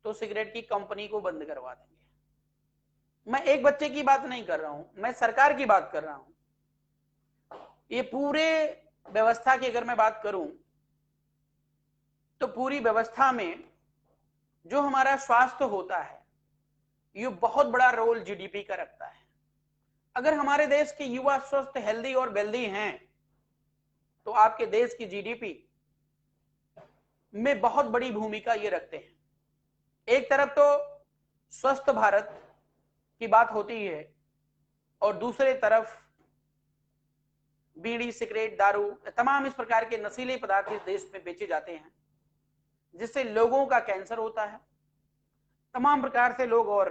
तो सिगरेट की कंपनी को बंद करवा देंगे। मैं एक बच्चे की बात नहीं कर रहा हूं, मैं सरकार की बात कर रहा हूं। ये पूरे व्यवस्था की अगर मैं बात करूं तो पूरी व्यवस्था में जो हमारा स्वास्थ्य होता है ये बहुत बड़ा रोल जीडीपी का रखता है। अगर हमारे देश के युवा स्वस्थ, हेल्दी और वेल्दी हैं तो आपके देश की जीडीपी में बहुत बड़ी भूमिका ये रखते हैं। एक तरफ तो स्वस्थ भारत की बात होती है और दूसरे तरफ बीड़ी, सिगरेट, दारू, तमाम इस प्रकार के नशीले पदार्थ इस देश में बेचे जाते हैं जिससे लोगों का कैंसर होता है, तमाम प्रकार से लोग और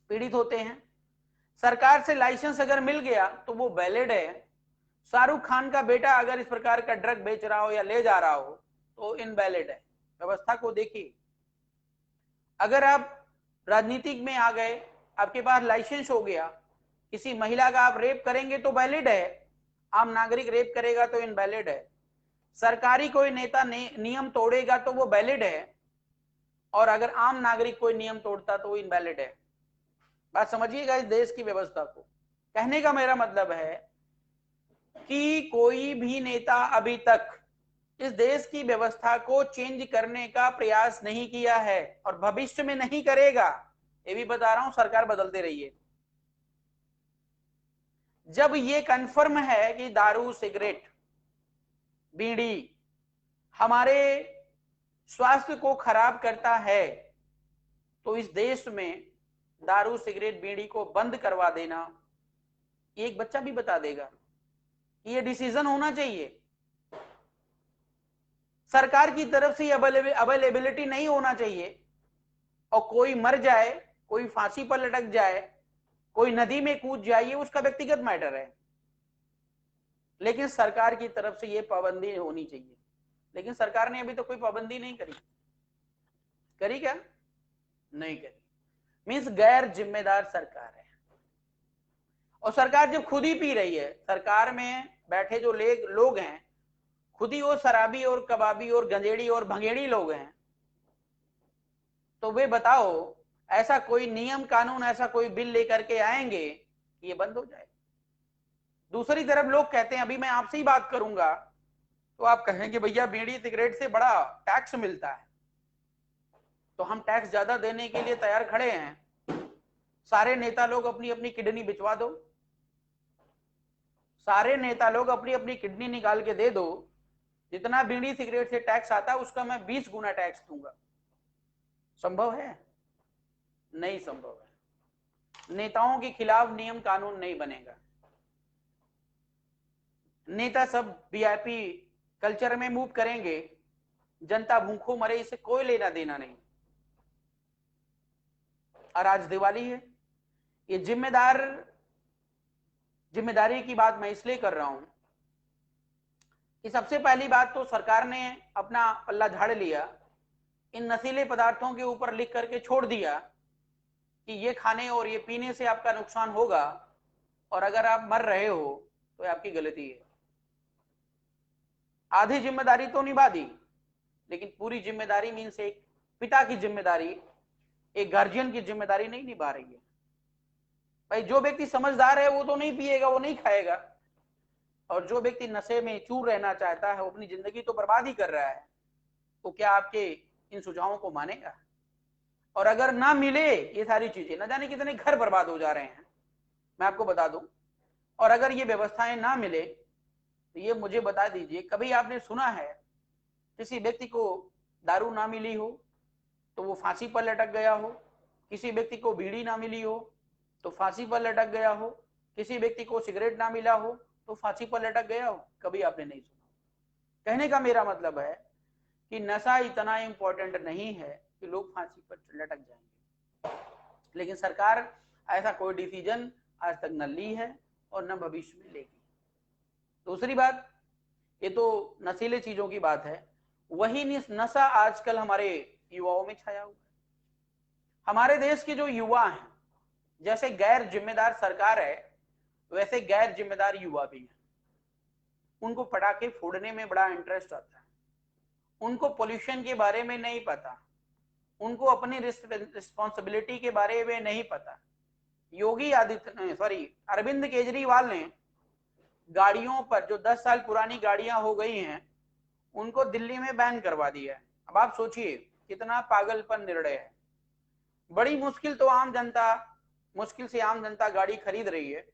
पीड़ित होते हैं। सरकार से लाइसेंस अगर मिल गया तो वो वैलिड है। शाहरुख खान का बेटा अगर इस प्रकार का ड्रग बेच रहा हो या ले जा रहा हो तो इनवैलिड है। व्यवस्था को देखिए, अगर आप राजनीतिक में आ गए, आपके पास लाइसेंस हो गया, किसी महिला का आप रेप करेंगे तो वैलिड है, आम नागरिक रेप करेगा तो इनवैलिड है। सरकारी कोई नेता नियम तोड़ेगा तो वो वैलिड है, और अगर आम नागरिक कोई नियम तोड़ता तो वो इनवैलिड है। बात समझिएगा इस देश की व्यवस्था को। कहने का मेरा मतलब है कि कोई भी नेता अभी तक इस देश की व्यवस्था को चेंज करने का प्रयास नहीं किया है और भविष्य में नहीं करेगा। ये भी बता रहा हूं, सरकार बदलते रही है। जब ये कंफर्म है कि दारू, सिगरेट, बीड़ी हमारे स्वास्थ्य को खराब करता है, तो इस देश में दारू, सिगरेट, बीड़ी को बंद करवा देना, एक बच्चा भी बता देगा। ये डिसीजन होना चाहिए, सरकार की तरफ से अवेलेबिलिटी नहीं होना चाहिए। और कोई मर जाए, कोई फांसी पर लटक जाए, कोई नदी में कूद जाए, ये उसका व्यक्तिगत मैटर है, लेकिन सरकार की तरफ से ये पाबंदी होनी चाहिए। लेकिन सरकार ने अभी तो कोई पाबंदी नहीं करी। करी क्या? नहीं करी। मींस गैर जिम्मेदार सरकार है। और सरकार जब खुद ही पी रही है, सरकार में बैठे जो लोग हैं खुद ही वो शराबी और कबाबी और गंजेड़ी और भंगेड़ी लोग हैं, तो वे बताओ ऐसा कोई नियम कानून, ऐसा कोई बिल लेकर के आएंगे कि ये बंद हो जाए? दूसरी तरफ लोग कहते हैं, अभी मैं आपसे ही बात करूंगा तो आप कहेंगे भैया बीड़ी सिगरेट से बड़ा टैक्स मिलता है, तो हम टैक्स ज्यादा देने के लिए तैयार खड़े हैं। सारे नेता लोग अपनी अपनी किडनी बिचवा दो, सारे नेता लोग अपनी अपनी किडनी निकाल के दे दो, जितना बीड़ी सिगरेट से टैक्स आता है उसका मैं 20 गुना टैक्स दूंगा। संभव है? नहीं संभव है। नेताओं के खिलाफ नियम कानून नहीं बनेगा। नेता सब वीआईपी कल्चर में मूव करेंगे, जनता भूखों मरे, इससे कोई लेना देना नहीं। और आज दिवाली है, ये जिम्मेदारी की बात मैं इसलिए कर रहा हूं कि सबसे पहली बात तो सरकार ने अपना पल्ला झाड़ लिया, इन नशीले पदार्थों के ऊपर लिख करके छोड़ दिया कि ये खाने और ये पीने से आपका नुकसान होगा, और अगर आप मर रहे हो तो आपकी गलती है। आधी जिम्मेदारी तो निभा दी, लेकिन पूरी जिम्मेदारी मीन्स एक पिता की जिम्मेदारी, एक गार्जियन की जिम्मेदारी नहीं निभा रही है। भाई जो व्यक्ति समझदार है वो तो नहीं पिएगा, वो नहीं खाएगा, और जो व्यक्ति नशे में चूर रहना चाहता है, वो अपनी जिंदगी तो बर्बाद ही कर रहा है, तो क्या आपके इन सुझावों को मानेगा? और अगर ना मिले ये सारी चीजें, न जाने कितने घर बर्बाद हो जा रहे हैं, मैं आपको बता दूं। और अगर ये व्यवस्थाएं ना मिले तो ये मुझे बता दीजिए, कभी आपने सुना है किसी व्यक्ति को दारू ना मिली हो तो वो फांसी पर लटक गया हो, किसी व्यक्ति को बीड़ी ना मिली हो तो फांसी पर लटक गया हो, किसी व्यक्ति को सिगरेट ना मिला हो तो फांसी पर लटक गया हो? कभी आपने नहीं सुना। कहने का मेरा मतलब है कि नशा इतना इंपॉर्टेंट नहीं है कि लोग फांसी पर लटक जाएंगे, लेकिन सरकार ऐसा कोई डिसीजन आज तक न ली है और न भविष्य में लेगी। दूसरी बात, ये तो नशीले चीजों की बात है, वही नशा आजकल हमारे युवाओं में छाया हुआ है। हमारे देश के जो युवा हैं, जैसे गैर जिम्मेदार सरकार है वैसे गैर जिम्मेदार युवा भी हैं। उनको पटाखे फोड़ने में बड़ा इंटरेस्ट आता है, उनको पोल्यूशन के बारे में नहीं पता, उनको अपनी रिस्पॉन्सिबिलिटी के बारे में नहीं पता। योगी अरविंद केजरीवाल ने गाड़ियों पर जो 10 साल पुरानी गाड़ियां हो गई हैं उनको दिल्ली में बैन करवा दिया है। अब आप सोचिए कितना पागलपन निर्णय है। बड़ी मुश्किल से आम जनता गाड़ी खरीद रही है,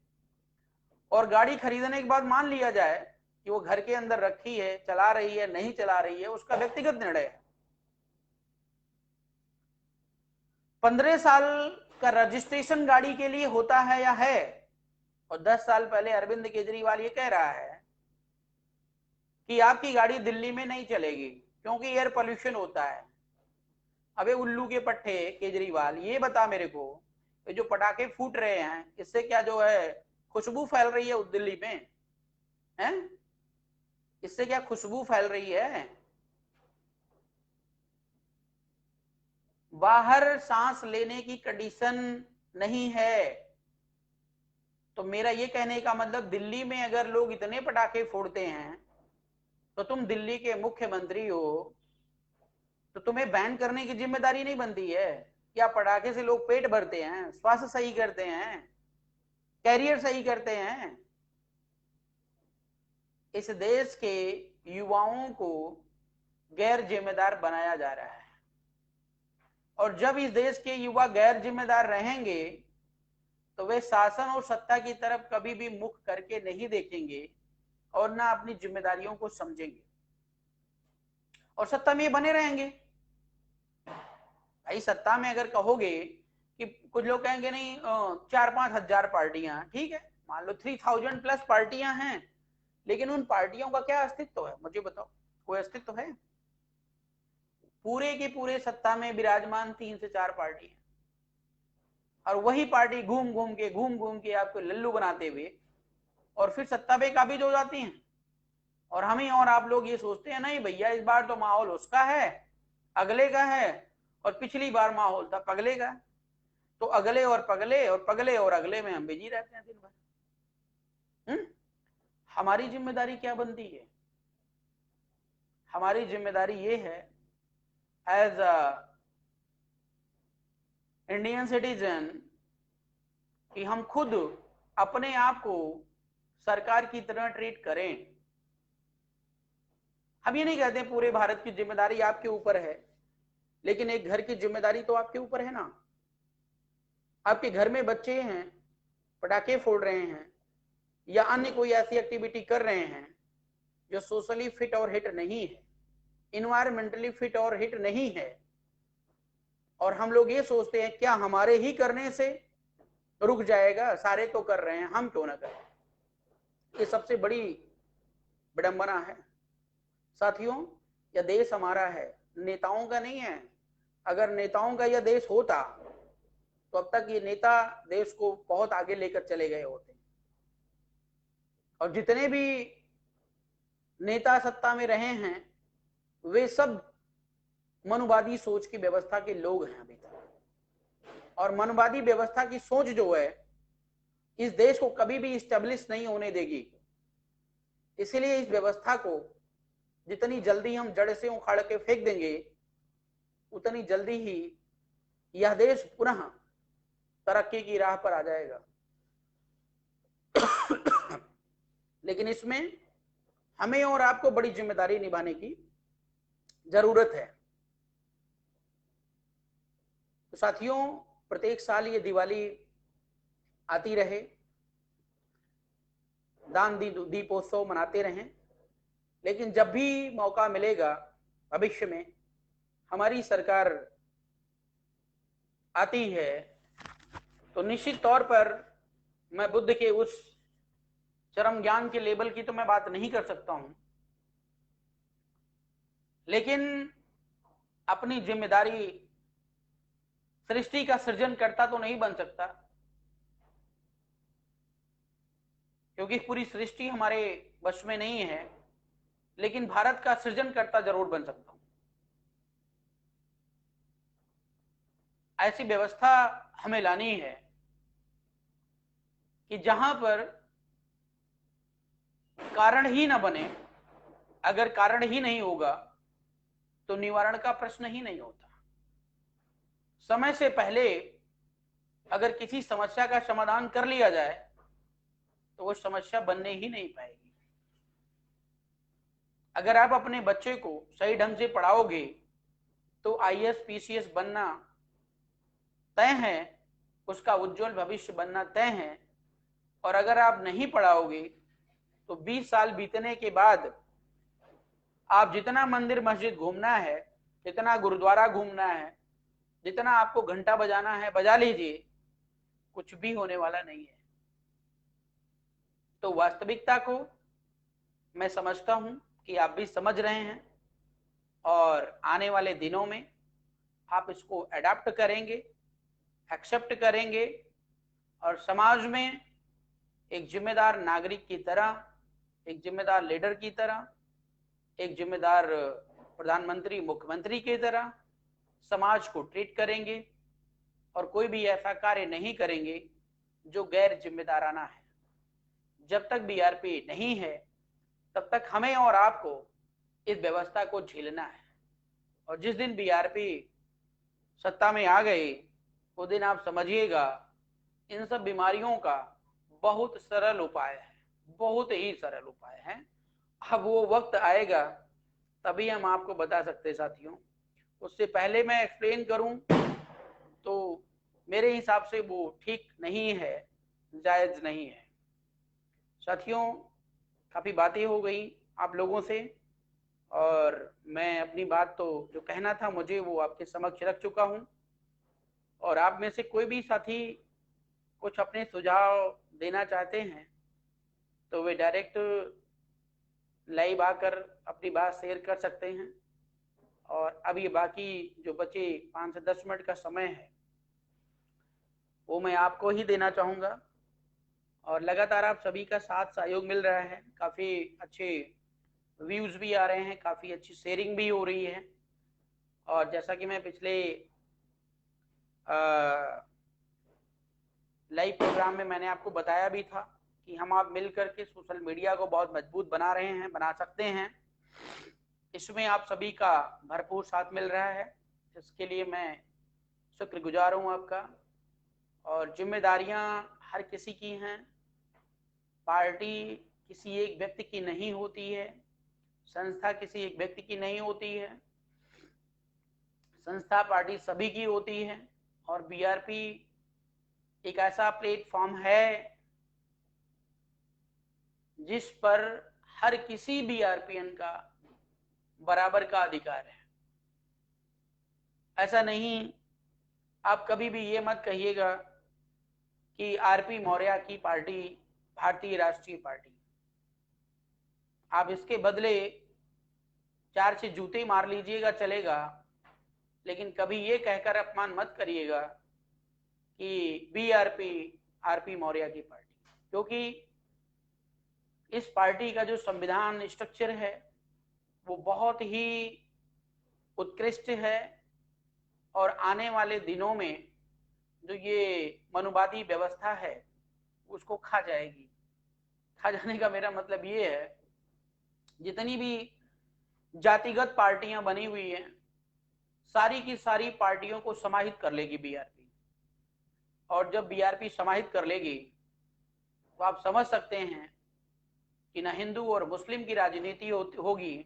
और गाड़ी खरीदने के बाद मान लिया जाए कि वो घर के अंदर रखी है, चला रही है, नहीं चला रही है, उसका व्यक्तिगत निर्णय है। 15 साल का रजिस्ट्रेशन गाड़ी के लिए होता है या है, और 10 साल पहले अरविंद केजरीवाल ये कह रहा है कि आपकी गाड़ी दिल्ली में नहीं चलेगी क्योंकि एयर पोल्यूशन होता है। अबे उल्लू के पट्टे केजरीवाल, ये बता मेरे को, ये जो पटाखे फूट रहे हैं इससे क्या जो है खुशबू फैल रही है दिल्ली में? हैं? इससे क्या खुशबू फैल रही है? बाहर सांस लेने की कंडीशन नहीं है। तो मेरा ये कहने का मतलब, दिल्ली में अगर लोग इतने पटाखे फोड़ते हैं तो तुम दिल्ली के मुख्यमंत्री हो, तो तुम्हें बैन करने की जिम्मेदारी नहीं बनती है? क्या पटाखे से लोग पेट भरते हैं, स्वास्थ्य सही करते हैं, कैरियर सही करते हैं? इस देश के युवाओं को गैर जिम्मेदार बनाया जा रहा है, और जब इस देश के युवा गैर जिम्मेदार रहेंगे तो वे शासन और सत्ता की तरफ कभी भी मुख करके नहीं देखेंगे और ना अपनी जिम्मेदारियों को समझेंगे, और सत्ता में बने रहेंगे। भाई सत्ता में अगर कहोगे कि कुछ लोग कहेंगे नहीं 4-5 हजार पार्टियां, ठीक है, मान लो 3000 प्लस पार्टियां हैं, लेकिन उन पार्टियों का क्या अस्तित्व है? मुझे बताओ, कोई अस्तित्व है? पूरे के पूरे सत्ता में विराजमान 3 से 4 पार्टी है, और वही पार्टी घूम घूम के आपको लल्लू बनाते हुए और फिर सत्ता पे काबिज हो जाती हैं। और हम ही और आप लोग ये सोचते हैं नहीं भैया इस बार तो माहौल उसका है, अगले का है, और पिछली बार माहौल था पगले का। तो अगले और पगले और पगले और अगले में हम बिजी रहते हैं दिन भर। हमारी जिम्मेदारी क्या बनती है? हमारी जिम्मेदारी ये है एज अ इंडियन सिटीजन कि हम खुद अपने आप को सरकार की तरह ट्रीट करें। हम ये नहीं कहते पूरे भारत की जिम्मेदारी आपके ऊपर है, लेकिन एक घर की जिम्मेदारी तो आपके ऊपर है ना। आपके घर में बच्चे हैं, पटाखे फोड़ रहे हैं या अन्य कोई ऐसी एक्टिविटी कर रहे हैं जो सोशली फिट और हिट नहीं है, इन्वायरमेंटली फिट और हिट नहीं है, और हम लोग ये सोचते हैं क्या हमारे ही करने से रुक जाएगा, सारे तो कर रहे हैं हम क्यों ना करें। ये सबसे बड़ी विडंबना है साथियों। यह देश हमारा है, नेताओं का नहीं है। अगर नेताओं का यह देश होता तो अब तक ये नेता देश को बहुत आगे लेकर चले गए होते, और जितने भी नेता सत्ता में रहे हैं वे सब मनुवादी सोच की व्यवस्था के लोग हैं अभी तक, और मनुवादी व्यवस्था की सोच जो है इस देश को कभी भी स्टेब्लिश नहीं होने देगी। इसलिए इस व्यवस्था को जितनी जल्दी हम जड़ से उखाड़ के फेंक देंगे उतनी जल्दी ही यह देश पुनः तरक्की की राह पर आ जाएगा। लेकिन इसमें हमें और आपको बड़ी जिम्मेदारी निभाने की जरूरत है। तो साथियों, प्रत्येक साल ये दिवाली आती रहे, दान दीपोत्सव मनाते रहें, लेकिन जब भी मौका मिलेगा भविष्य में हमारी सरकार आती है तो निश्चित तौर पर मैं बुद्ध के उस चरम ज्ञान के लेवल की तो मैं बात नहीं कर सकता हूं, लेकिन अपनी जिम्मेदारी, सृष्टि का सृजन करता तो नहीं बन सकता क्योंकि पूरी सृष्टि हमारे वश में नहीं है, लेकिन भारत का सृजन करता जरूर बन सकता हूं। ऐसी व्यवस्था हमें लानी है कि जहां पर कारण ही ना बने, अगर कारण ही नहीं होगा तो निवारण का प्रश्न ही नहीं होता। समय से पहले अगर किसी समस्या का समाधान कर लिया जाए तो वो समस्या बनने ही नहीं पाएगी। अगर आप अपने बच्चे को सही ढंग से पढ़ाओगे तो आईएएस पीसीएस बनना तय है, उसका उज्जवल भविष्य बनना तय है। और अगर आप नहीं पढ़ाओगे तो 20 साल बीतने के बाद आप जितना मंदिर मस्जिद घूमना है, जितना गुरुद्वारा घूमना है, जितना आपको घंटा बजाना है बजा लीजिए, कुछ भी होने वाला नहीं है। तो वास्तविकता को मैं समझता हूं कि आप भी समझ रहे हैं, और आने वाले दिनों में आप इसको अडॉप्ट करेंगे, एक्सेप्ट करेंगे, और समाज में एक जिम्मेदार नागरिक की तरह, एक जिम्मेदार लीडर की तरह, एक जिम्मेदार प्रधानमंत्री मुख्यमंत्री की तरह समाज को ट्रीट करेंगे और कोई भी ऐसा कार्य नहीं करेंगे जो गैर जिम्मेदाराना है। जब तक बीआरपी नहीं है तब तक हमें और आपको इस व्यवस्था को झेलना है, और जिस दिन बीआरपी सत्ता में आ गए वो दिन आप समझिएगा इन सब बीमारियों का बहुत सरल उपाय है, बहुत ही सरल उपाय है। अब वो वक्त आएगा तभी हम आपको बता सकते हैं साथियों। उससे पहले मैं एक्सप्लेन करूं तो मेरे हिसाब से वो ठीक नहीं है, जायज नहीं है। साथियों, काफी बातें हो गई आप लोगों से, और मैं अपनी बात तो जो कहना था मुझे वो आपके समक्ष रख चुका हूं। और आप में से कोई भी साथी कुछ अपने सुझाव देना चाहते हैं तो वे डायरेक्ट लाइव आकर अपनी बात शेयर कर सकते हैं। और अब ये बाकी जो बचे 5 से 10 मिनट का समय है वो मैं आपको ही देना चाहूँगा। और लगातार आप सभी का साथ सहयोग मिल रहा है, काफ़ी अच्छे व्यूज़ भी आ रहे हैं, काफ़ी अच्छी शेयरिंग भी हो रही है। और जैसा कि मैं पिछले लाइव प्रोग्राम में मैंने आपको बताया भी था कि हम आप मिल करके सोशल मीडिया को बहुत मजबूत बना रहे हैं, बना सकते हैं। इसमें आप सभी का भरपूर साथ मिल रहा है, इसके लिए मैं शुक्रगुजार हूँ आपका। और जिम्मेदारियां हर किसी की हैं, पार्टी किसी एक व्यक्ति की नहीं होती है, संस्था किसी एक व्यक्ति की नहीं होती है, संस्था पार्टी सभी की होती है। और बीआरपी एक ऐसा प्लेटफॉर्म है जिस पर हर किसी बीआरपीएन का बराबर का अधिकार है। ऐसा नहीं, आप कभी भी ये मत कहिएगा कि आरपी मौर्य की पार्टी भारतीय राष्ट्रीय पार्टी। आप इसके बदले 4 से जूते मार लीजिएगा चलेगा, लेकिन कभी ये कहकर अपमान मत करिएगा कि बीआरपी आरपी मौर्य की पार्टी, क्योंकि इस पार्टी का जो संविधान स्ट्रक्चर है वो बहुत ही उत्कृष्ट है। और आने वाले दिनों में जो ये मनुवादी व्यवस्था है उसको खा जाएगी। खा जाने का मेरा मतलब ये है, जितनी भी जातिगत पार्टियां बनी हुई हैं सारी की सारी पार्टियों को समाहित कर लेगी बीआरपी। और जब बीआरपी समाहित कर लेगी तो आप समझ सकते हैं कि ना हिंदू और मुस्लिम की राजनीति होगी,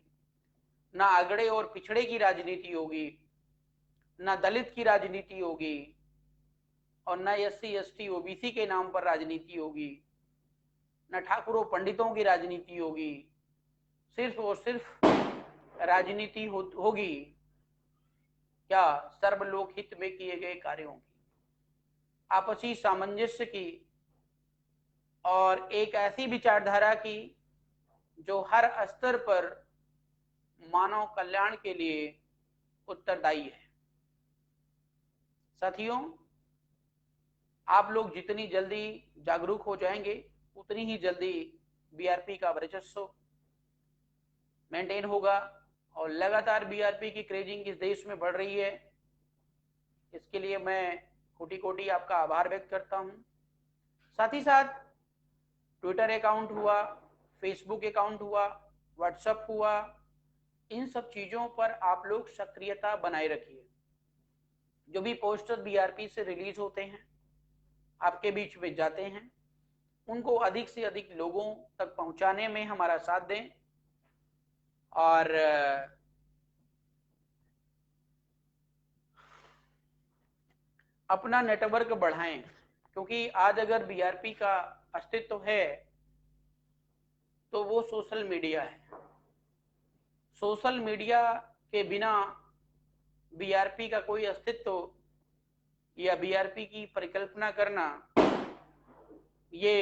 ना अगड़े और पिछड़े की राजनीति होगी, ना दलित की राजनीति होगी, और न एससी एसटी ओबीसी के नाम पर राजनीति होगी, न ठाकुरों पंडितों की राजनीति होगी। सिर्फ और सिर्फ राजनीति होगी क्या, सर्वलोक हित में किए गए कार्यों की, आपसी सामंजस्य की, और एक ऐसी विचारधारा की जो हर स्तर पर मानव कल्याण के लिए उत्तरदायी है। साथियों, आप लोग जितनी जल्दी जागरूक हो जाएंगे उतनी ही जल्दी बीआरपी का वर्चस्व मेंटेन होगा। और लगातार बीआरपी की क्रेजिंग इस देश में बढ़ रही है, इसके लिए मैं कोटि कोटि आपका आभार व्यक्त करता हूं। साथ ही साथ ट्विटर अकाउंट हुआ, फेसबुक अकाउंट हुआ, व्हाट्सएप हुआ, इन सब चीजों पर आप लोग सक्रियता बनाए रखिए। जो भी पोस्टर बीआरपी से रिलीज होते हैं, आपके बीच में जाते हैं, उनको अधिक से अधिक लोगों तक पहुंचाने में हमारा साथ दें। और अपना नेटवर्क बढ़ाएं, क्योंकि आज अगर बीआरपी का अस्तित्व है तो वो सोशल मीडिया है। सोशल मीडिया के बिना बीआरपी का कोई अस्तित्व या बीआरपी की परिकल्पना करना ये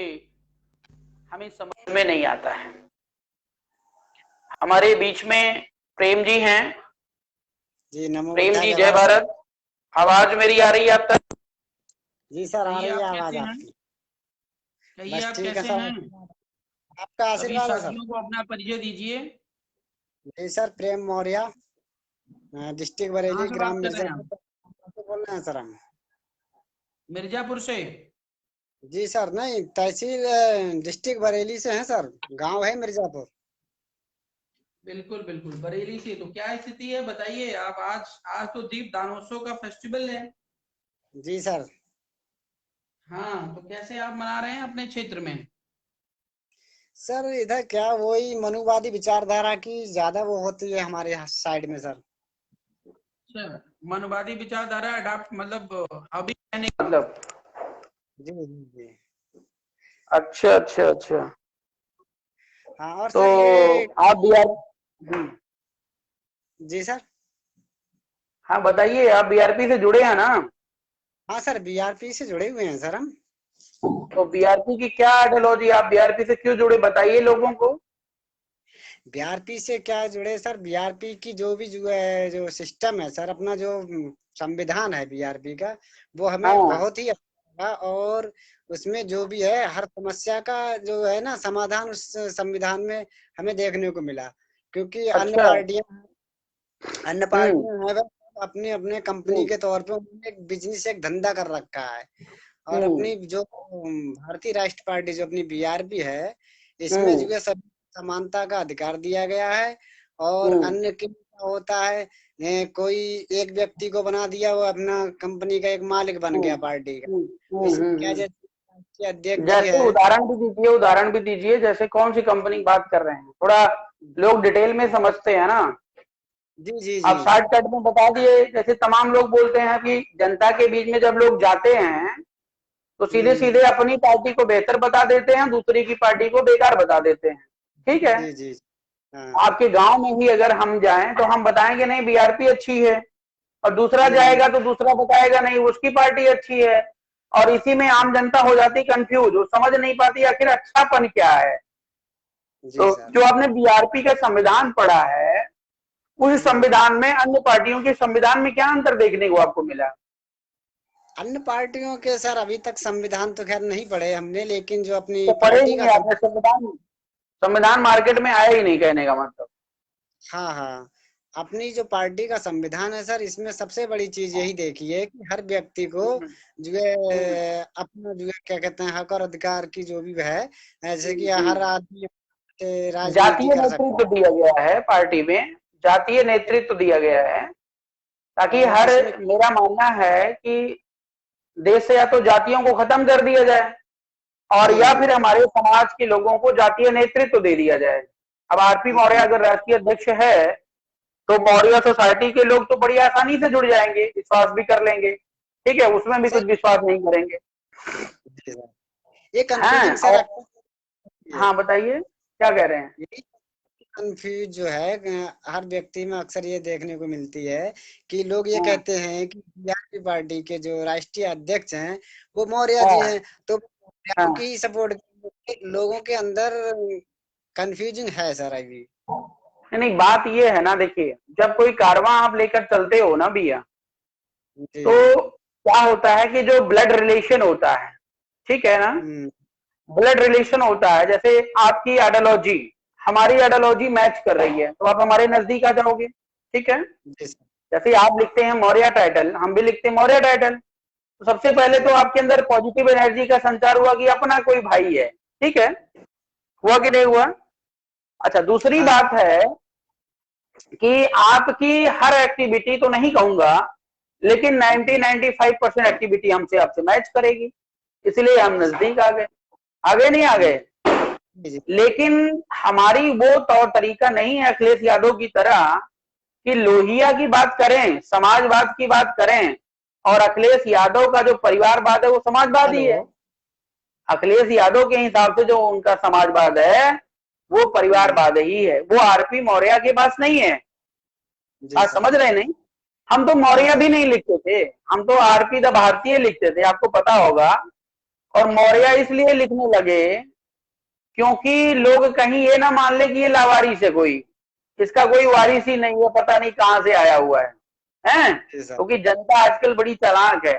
हमें समझ में नहीं आता है। हमारे बीच में प्रेम जी हैं। जी नमो। प्रेम जी जय भारत। आवाज मेरी आ रही है आप तक? जी सर आ रही है आवाज आपकी। कहिए आप कैसे हैं? आपका आशीर्वाद है सर। साथियों को अपना परिचय दीजिए। जी सर, प्रेम मौर्य, डिस्ट्रिक्ट कहाँ बरेली, से ग्राम बात कर रहे हैं आप? मिर्जापुर से बोल रहे हैं सर हम। मिर्जापुर से? जी सर, नहीं तहसील डिस्ट्रिक्ट बरेली से हैं सर, गांव है मिर्जापुर। बिल्कुल बिल्कुल, बरेली से। तो क्या स्थिति है बताइए आप। आज आज तो दीप दानोत्सव का फेस्टिवल है। जी सर। हाँ, तो कैसे आप मना रहे हैं अपने क्षेत्र में? सर इधर क्या वही मनुवादी विचारधारा की ज्यादा वो होती है हमारे यहाँ साइड में सर। अच्छा, मनवादी विचारधारा अडॉप्ट मतलब अभी कहने का मतलब? जी जी जी। अच्छा अच्छा अच्छा। हाँ और तो सर ये। आप बीआर हम्म, जी सर। हाँ बताइए, आप बीआरपी से जुड़े हैं ना? हाँ सर, बीआरपी से जुड़े हुए हैं सर हम। तो बीआरपी की क्या आइडियोलॉजी, आप बीआरपी से क्यों जुड़े बताइए लोगों को। बीआरपी से क्या जुड़े सर, बीआरपी की जो भी जो है जो सिस्टम है सर, अपना जो संविधान है बीआरपी का, वो हमें हाँ। बहुत ही अच्छा लगा। और उसमें जो भी है हर समस्या का जो है ना समाधान उस संविधान में हमें देखने को मिला। क्योंकि अच्छा। अन्य हम्म पार्टियां हैं वह अपने अपने कंपनी हम्म के तौर पे उन्होंने एक बिजनेस, एक धंधा कर रखा है। और हम्म अपनी जो भारतीय राष्ट्र पार्टी जो अपनी बीआरपी है, इसमें हम्म जो है सब समानता का अधिकार दिया गया है। और हम्म अन्य के क्या होता है, कोई एक व्यक्ति को बना दिया, वो अपना कंपनी का एक मालिक बन हम्म गया पार्टी का। हम्म इसमें क्या हम्म। जैसे राष्ट्रीय अध्यक्ष जी जैसे हैं। उदाहरण भी दीजिए, उदाहरण भी दीजिए, जैसे कौन सी कंपनी की बात कर रहे हैं, थोड़ा लोग डिटेल में समझते हैं ना। जी जी जी। आप शॉर्टकट में बता दिए। जैसे तमाम लोग बोलते हैं कि जनता के बीच में जब लोग जाते हैं तो सीधे हम्म। सीधे अपनी पार्टी को बेहतर बता देते हैं, दूसरी की पार्टी को बेकार बता देते हैं। ठीक है। जी जी। हाँ। आपके गांव में ही अगर हम जाएं तो हम बताएंगे नहीं बीआरपी अच्छी है, और दूसरा हम्म। जाएगा तो दूसरा बताएगा नहीं उसकी पार्टी अच्छी है। और इसी में आम जनता हो जाती कंफ्यूज, वो समझ नहीं पाती आखिर अच्छापन क्या है। जी तो सर। जो आपने बीआरपी का संविधान पढ़ा है, उस हम्म। संविधान में अन्य पार्टियों के संविधान में क्या अंतर देखने को आपको मिला? अन्य पार्टियों के सर अभी तक संविधान तो खैर नहीं पढ़े हमने, लेकिन जो अपनी तो पढ़े ही पार्टी का नहीं आपने संविधान? संविधान मार्केट में आया ही नहीं कहने का मतलब। हाँ हाँ, अपनी जो पार्टी का संविधान है सर, इसमें सबसे बड़ी चीज यही देखी है कि हर व्यक्ति को हम्म जो है हम्म अपना जो है क्या कहते हैं हक और अधिकार की जो भी है, जैसे कि हर हम्म। आदमी राजनीति जातीय कर सकता नेतृत्व दिया गया है पार्टी में, जातीय नेतृत्व दिया गया है, है। ताकि और हर, इसमें मेरा मानना है कि देश से या तो जातियों को खत्म कर दिया जाए, और या हम्म। फिर हमारे समाज के लोगों को जातीय नेतृत्व दे दिया जाए। अब आरपी मौर्य हम्म। अगर राष्ट्रीय अध्यक्ष है तो मौर्य सोसाइटी के लोग तो बड़ी आसानी से जुड़ जाएंगे, विश्वास भी कर लेंगे। ठीक है, उसमें भी सर कुछ विश्वास नहीं करेंगे। जी सर, ये हैं कंफ्यूजिंग सर और अक्सर होती है। हाँ बताइए क्या कह रहे हैं। यही कंफ्यूज जो है हर व्यक्ति में अक्सर ये देखने को मिलती है कि लोग ये हाँ कहते हैं कि बीआरपी पार्टी के जो राष्ट्रीय अध्यक्ष हैं वो मौर्य जी हाँ हैं, तो मौर्य हाँ। की ही सपोर्ट। लोगों के अंदर कंफ्यूजन है सर अभी। नहीं नहीं, बात ये है ना, देखिए जब कोई कारवां आप लेकर चलते हो ना भैया, जी। तो क्या होता है कि जो ब्लड रिलेशन होता है, ठीक है ना, हम्म। ब्लड रिलेशन होता है। जैसे आपकी आइडियोलॉजी हमारी आइडियोलॉजी मैच कर रही है तो आप हमारे नजदीक आ जाओगे। ठीक है। जी सर। जैसे आप लिखते हैं मौर्य टाइटल, हम भी लिखते हैं मौर्य टाइटल, तो सबसे पहले तो जी आपके अंदर पॉजिटिव एनर्जी का संचार हुआ कि अपना कोई भाई है। ठीक है, हुआ कि नहीं हुआ? अच्छा, दूसरी हाँ। बात है कि आपकी हर एक्टिविटी तो नहीं कहूंगा, लेकिन 90-95% एक्टिविटी हमसे आपसे मैच करेगी, इसलिए हम नजदीक आ गए। आगे नहीं आ गए। जी जी। लेकिन हमारी वो तौर तरीका नहीं है अखिलेश यादव की तरह कि लोहिया की बात करें, समाजवाद की बात करें, और अखिलेश यादव का जो परिवारवाद है वो समाजवादी हेलो। है। अखिलेश यादव के हिसाब से जो उनका समाजवाद है वो हम्म। परिवारवाद ही है, वो आरपी मौर्य के पास नहीं है। जी आप सर। समझ रहे नहीं? हम तो हाँ मौर्य सर। भी नहीं लिखते थे, हम तो आरपी द भारतीय लिखते थे, आपको पता होगा। और मौर्य जी इसलिए लिखने लगे क्योंकि लोग कहीं ये ना मान ले कि ये लावारिस है, कोई इसका कोई वारिस ही नहीं है, पता नहीं कहां से आया हुआ है, हैं? जी सर। क्योंकि जनता आजकल बड़ी चालाक है,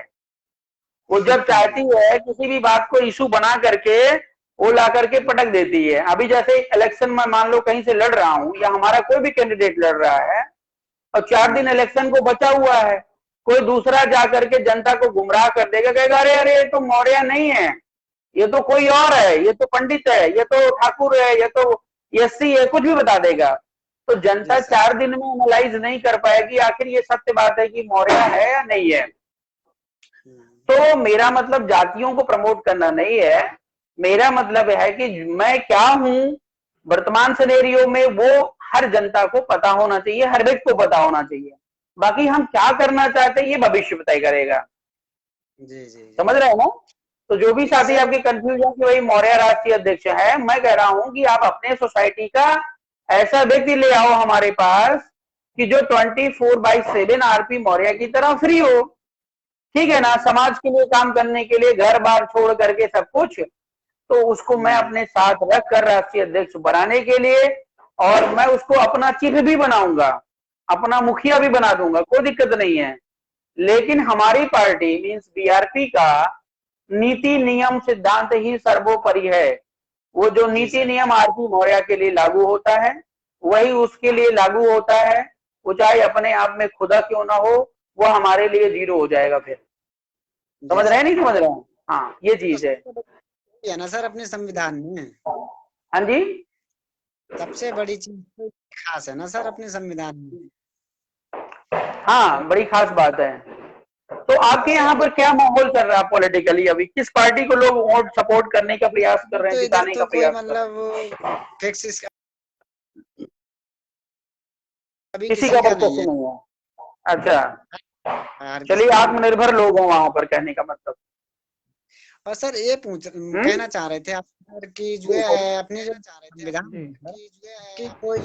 वो जब चाहती है किसी भी बात को इशू बना करके वो ला करके पटक देती है। अभी जैसे इलेक्शन में मान लो कहीं से लड़ रहा हूं या हमारा कोई भी कैंडिडेट लड़ रहा है, और 4 दिन इलेक्शन को बचा हुआ है, कोई दूसरा जाकर के जनता को गुमराह कर देगा, कहेगा अरे अरे ये तो मौर्य नहीं है, ये तो कोई और है, ये तो पंडित है, ये तो ठाकुर है, ये तो एससी है, कुछ भी बता देगा। तो जनता 4 दिन में एनालाइज नहीं कर पाएगी आखिर ये सत्य बात है कि मौर्य है या नहीं है। तो मेरा मतलब जातियों को प्रमोट करना नहीं है, मेरा मतलब है कि मैं क्या हूं वर्तमान सिनेरियो में, वो हर जनता को पता होना चाहिए, हर व्यक्ति को पता होना चाहिए। बाकी हम क्या करना चाहते हैं ये भविष्य तय करेगा। जी समझ रहे हैं ना? तो जो भी साथी आपके कंफ्यूज है कि भाई मौर्य राष्ट्रीय अध्यक्ष है, मैं कह रहा हूं कि आप अपने सोसाइटी का ऐसा व्यक्ति ले आओ हमारे पास कि जो 24/7 आरपी मौर्य की तरह फ्री हो, ठीक है ना, समाज के लिए काम करने के लिए, घर बार छोड़ करके सब कुछ। तो उसको मैं अपने साथ रख कर राष्ट्रीय अध्यक्ष बनाने के लिए, और मैं उसको अपना चीफ भी बनाऊंगा, अपना मुखिया भी बना दूंगा, कोई दिक्कत नहीं है। लेकिन हमारी पार्टी मींस बीआरपी का नीति नियम सिद्धांत ही सर्वोपरि है। वो जो नीति नियम आरपी मौर्य के लिए लागू होता है वही उसके लिए लागू होता है, वो चाहे अपने आप में खुदा क्यों ना हो, वो हमारे लिए 0 हो जाएगा फिर। समझ रहे हैं नहीं समझ रहे हैं? हाँ ये चीज है ना सर अपने संविधान में। हाँ जी, सबसे बड़ी चीज तो खास है ना सर अपने संविधान में। हाँ बड़ी खास बात है। तो आपके यहाँ पर क्या माहौल चल रहा है पॉलिटिकली? अभी किस पार्टी को लोग वोट सपोर्ट करने का प्रयास कर रहे हैं, तो इधर जिताने तो का कोई प्रयास कर मतलब फिक्स अभी किसी का का फिक्स नहीं है। नहीं है? अच्छा, चलिए किसी आत्मनिर्भर लोग हो वहां पर, कहने का मतलब। और सर ये कहना चाह रहे थे आप कि जो है अपने जो संविधान की कोई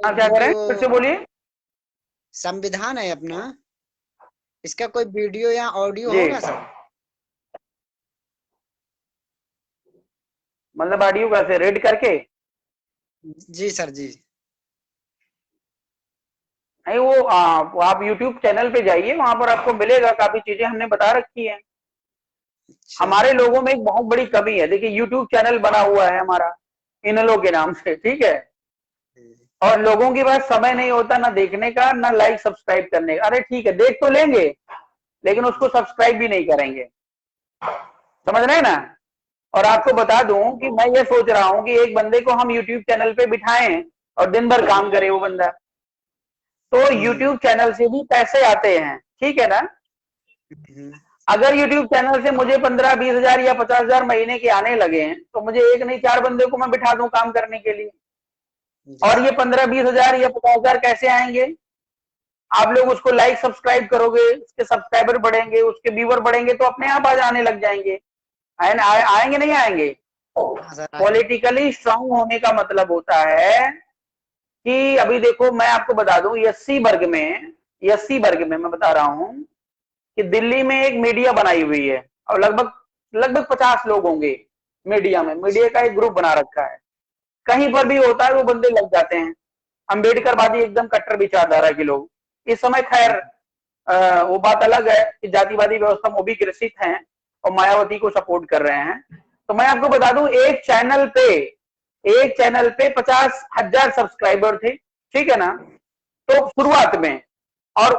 हाँ क्या करें, फिर से बोलिए। संविधान है अपना, इसका कोई वीडियो या ऑडियो जी, होगा सर? मतलब ऑडियो कैसे रेड करके? जी सर जी। नहीं वो आप YouTube चैनल पे जाइए, वहां पर आपको मिलेगा, काफी चीजें हमने बता रखी है। हमारे लोगों में एक बहुत बड़ी कमी है, देखिए YouTube चैनल बना हुआ है हमारा इनलो के नाम से, ठीक है, और लोगों के पास समय नहीं होता ना देखने का, ना लाइक सब्सक्राइब करने का। अरे ठीक है देख तो लेंगे लेकिन उसको सब्सक्राइब भी नहीं करेंगे, समझ रहे हैं ना? और आपको बता दूं कि मैं ये सोच रहा हूं कि एक बंदे को हम YouTube चैनल पे बिठाएं और दिन भर काम करे वो बंदा, तो YouTube चैनल से भी पैसे आते हैं, ठीक है ना? अगर YouTube चैनल से मुझे 15-20 हजार या 50 हजार महीने के आने लगे हैं, तो मुझे एक नहीं 4 बंदे को मैं बिठा दूं काम करने के लिए। और ये 15-20 हजार या 50 हजार कैसे आएंगे? आप लोग उसको लाइक सब्सक्राइब करोगे, उसके सब्सक्राइबर बढ़ेंगे, उसके व्यूवर बढ़ेंगे, तो अपने आप आज आने लग जाएंगे। आएंगे नहीं आएंगे? पॉलिटिकली स्ट्रांग होने का मतलब होता है कि अभी देखो मैं आपको बता दूं, एससी वर्ग में मैं बता रहा हूं कि दिल्ली में एक मीडिया बनाई हुई है, और लगभग 50 लोग होंगे मीडिया में, मीडिया का एक ग्रुप बना रखा है। कहीं पर भी होता है वो बंदे लग जाते हैं, अम्बेडकरवादी एकदम कट्टर विचारधारा के लोग। इस समय खैर वो बात अलग है कि जातिवादी व्यवस्था में वो भी ग्रसित हैं और मायावती को सपोर्ट कर रहे हैं। तो मैं आपको बता दूं एक चैनल पे 50,000 सब्सक्राइबर थे, ठीक है ना? तो शुरुआत में, और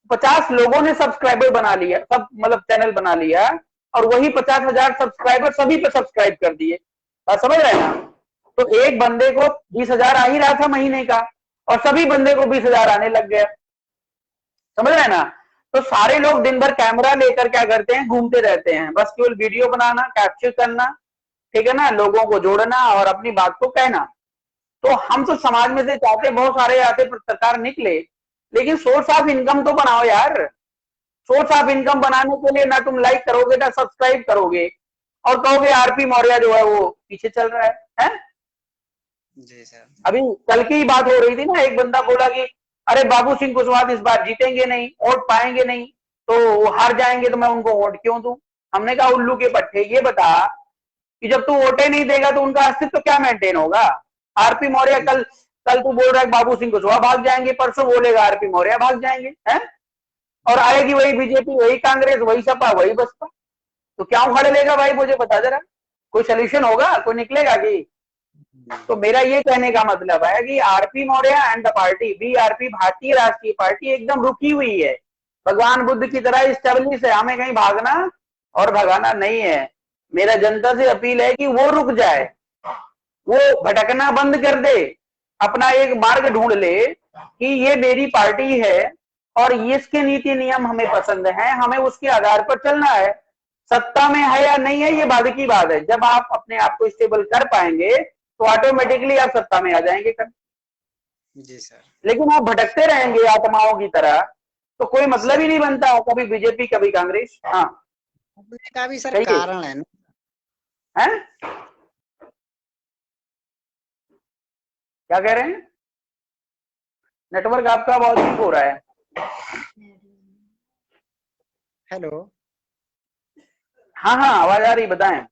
50 लोगों ने सब्सक्राइबर बना लिया, सब मतलब चैनल बना लिया, और वही 50,000 सब्सक्राइबर सभी पे सब्सक्राइब कर दिए। समझ रहे हैं ना? तो एक बंदे को 20,000 आ ही रहा था महीने का, और सभी बंदे को 20,000 आने लग गया। समझ रहे हैं ना? तो सारे लोग दिन भर कैमरा लेकर क्या करते हैं, घूमते रहते हैं, बस केवल वीडियो बनाना, कैप्चर करना, ठीक है ना, लोगों को जोड़ना और अपनी बात को कहना। तो हम तो समाज में से चाहते बहुत सारे आते पत्रकार निकले, लेकिन सोर्स ऑफ इनकम तो बनाओ यार। सोर्स ऑफ इनकम बनाने के लिए ना तुम लाइक करोगे ना सब्सक्राइब करोगे, और कहोगे आरपी मौर्य जो है वो पीछे चल रहा है? जी सर। अभी कल की बात हो रही थी ना, एक बंदा बोला कि अरे बाबू सिंह कुशवाहा इस बार जीतेंगे नहीं, वोट पाएंगे नहीं, तो वो हार जाएंगे, तो मैं उनको वोट क्यों दूं? हमने कहा उल्लू के पट्टे, ये बता कि जब तू वोटे नहीं देगा तो उनका अस्तित्व क्या मेंटेन होगा? आरपी मौर्य कल तू बोल रहा है बाबू सिंह कुशवाहा भाग जाएंगे, परसों बोलेगा आरपी मौर्य भाग जाएंगे, हैं? और आएगी वही बीजेपी, वही कांग्रेस, वही सपा, वही बसपा। तो क्या उखाड़ लेगा भाई, मुझे बता जरा, कोई सोल्यूशन होगा, कोई निकलेगा कि? तो मेरा ये कहने का मतलब है कि RP Maurya and the party BRP भारतीय राष्ट्रीय पार्टी एकदम रुकी हुई है, भगवान बुद्ध की तरह स्टेब्लिश है, हमें कहीं भागना और भगाना नहीं है। मेरा जनता से अपील है कि वो रुक जाए, वो भटकना बंद कर दे, अपना एक मार्ग ढूंढ ले कि ये मेरी पार्टी है और इसके नीति नियम हमें पसंद है, हमें उसके आधार पर चलना है। सत्ता में है या नहीं है ये बाद की बात है, जब आप अपने आप को स्टेबल कर पाएंगे तो ऑटोमेटिकली आप सत्ता में आ जाएंगे कर। जी सर। लेकिन आप भटकते रहेंगे आत्माओं की तरह तो कोई मतलब ही नहीं बनता, कभी बीजेपी कभी कांग्रेस। हाँ का भी सर कहिए। कारण है ना, हैं क्या कह रहे हैं? नेटवर्क आपका बहुत वीक हो रहा है। हेलो। हाँ हाँ आवाज आ रही, बताएं।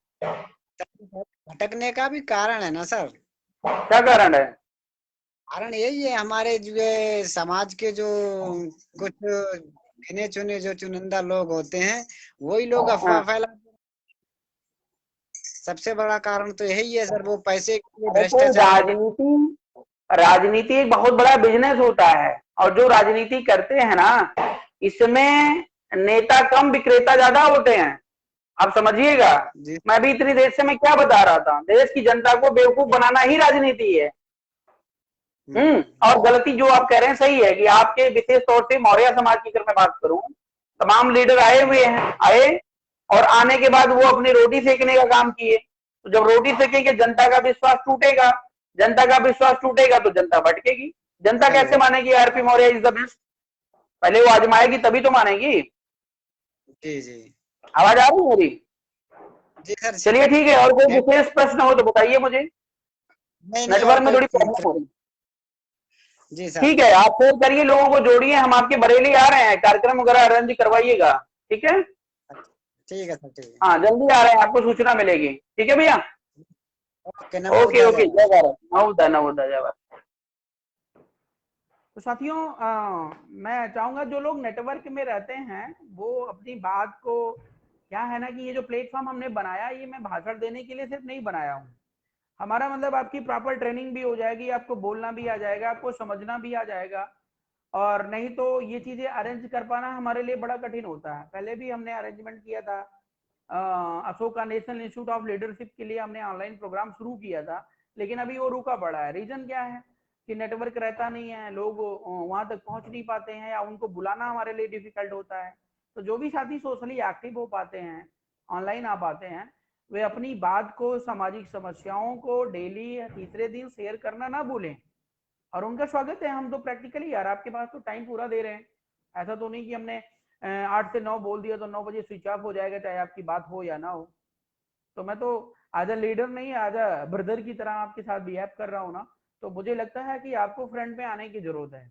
भटकने का भी कारण है ना सर। क्या कारण है? कारण यही है, हमारे जो है समाज के जो कुछ गिने चुने जो चुनिंदा लोग होते हैं, वही लोग अफवाह हाँ। फैला। सबसे बड़ा कारण तो यही है सर, वो पैसे के लिए अरे तो भ्रष्टाचार कर। राजनीति एक बहुत बड़ा बिजनेस होता है, और जो राजनीति करते हैं ना, इसमें नेता कम विक्रेता ज्यादा होते हैं। आप समझिएगा, जी। मैं भी इतनी देर से मैं क्या बता रहा था, देश की जनता को बेवकूफ बनाना ही राजनीति है। और गलती जो आप कह रहे हैं सही है कि आपके विशेष तौर से मौर्य समाज की अगर मैं बात करूं, तमाम लीडर आए हुए हैं, आए और आने के बाद वो अपनी रोटी सेकने का काम किए। तो जब रोटी सेकेंगे जनता का विश्वास टूटेगा, जनता का विश्वास टूटेगा तो जनता भटकेगी। जनता कैसे हेलो। मानेगी RP Maurya is the best? पहले वो आजमाएगी तभी तो मानेगी। जी जी। आवाज आ रही है मेरी? जी सर। चलिए ठीक है, और कोई विशेष प्रश्न हो तो बताइए मुझे, नहीं नहीं, और नेटवर्क में कोई थोड़ी प्रॉब्लम हो रही। जी सर। ठीक है, आप फोन करिए, लोगों को जोड़िए, हम आपके बरेली आ रहे हैं, कार्यक्रम वगैरह अरेंज करवाइएगा। ठीक है, ठीक है सर, ठीक है। हाँ जल्दी आ रहे हैं, आपको सूचना मिलेगी। ठीक है भैया, ओके, ओके नवोदय ओके, जय जय भारत। भारत, नवोदय नवोदय, जय भारत। तो साथियों, मैं चाहूंगा जो लोग नेटवर्क में रहते हैं वो अपनी बात को, क्या है ना कि ये जो प्लेटफॉर्म हमने बनाया, ये मैं भाषण देने के लिए सिर्फ नहीं बनाया हूँ। हमारा मतलब आपकी प्रॉपर ट्रेनिंग भी हो जाएगी, आपको बोलना भी आ जाएगा, आपको समझना भी आ जाएगा। और नहीं तो ये चीजें अरेंज कर पाना हमारे लिए बड़ा कठिन होता है। पहले भी हमने अरेंजमेंट किया था, Ashoka national institute of leadership के लिए हमने ऑनलाइन प्रोग्राम शुरू किया था, लेकिन अभी वो रुका पड़ा है। रीजन क्या है कि नेटवर्क रहता नहीं है, लोग वहां तक पहुंच नहीं पाते हैं, या उनको बुलाना हमारे लिए डिफिकल्ट होता है। तो जो भी साथी सोशली एक्टिव हो पाते हैं, ऑनलाइन आ पाते हैं, वे अपनी बात को, सामाजिक समस्याओं को डेली या तीसरे दिन शेयर करना ना भूलें। और उनका स्वागत है। हम तो प्रैक्टिकली यार आपके पास तो टाइम पूरा दे रहे हैं, ऐसा तो नहीं कि हमने 8 से 9 बोल दिया तो 9 बजे स्विच ऑफ हो जाएगा, चाहे आपकी बात हो या ना हो। तो मैं तो एज अ लीडर नहीं, एज अ ब्रदर की तरह आपके साथ बिहेव कर रहा हूँ ना, तो मुझे लगता है कि आपको फ्रंट में आने की जरूरत है।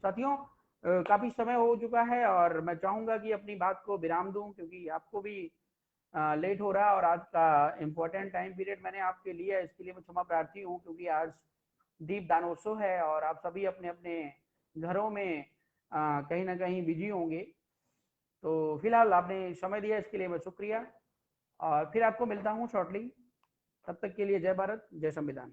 साथियों, काफी समय हो चुका है और मैं चाहूंगा कि अपनी बात को विराम दूं, क्योंकि आपको भी लेट हो रहा है, और आज का इम्पोर्टेंट टाइम पीरियड मैंने आपके लिए, इसके लिए मैं क्षमा प्रार्थी हूँ, क्योंकि आज दीप दानोत्सव है और आप सभी अपने अपने घरों में कहीं ना कहीं बिजी होंगे। तो फिलहाल आपने समय दिया, इसके लिए मैं शुक्रिया, और फिर आपको मिलता हूँ शॉर्टली। तब तक के लिए जय भारत, जय संविधान।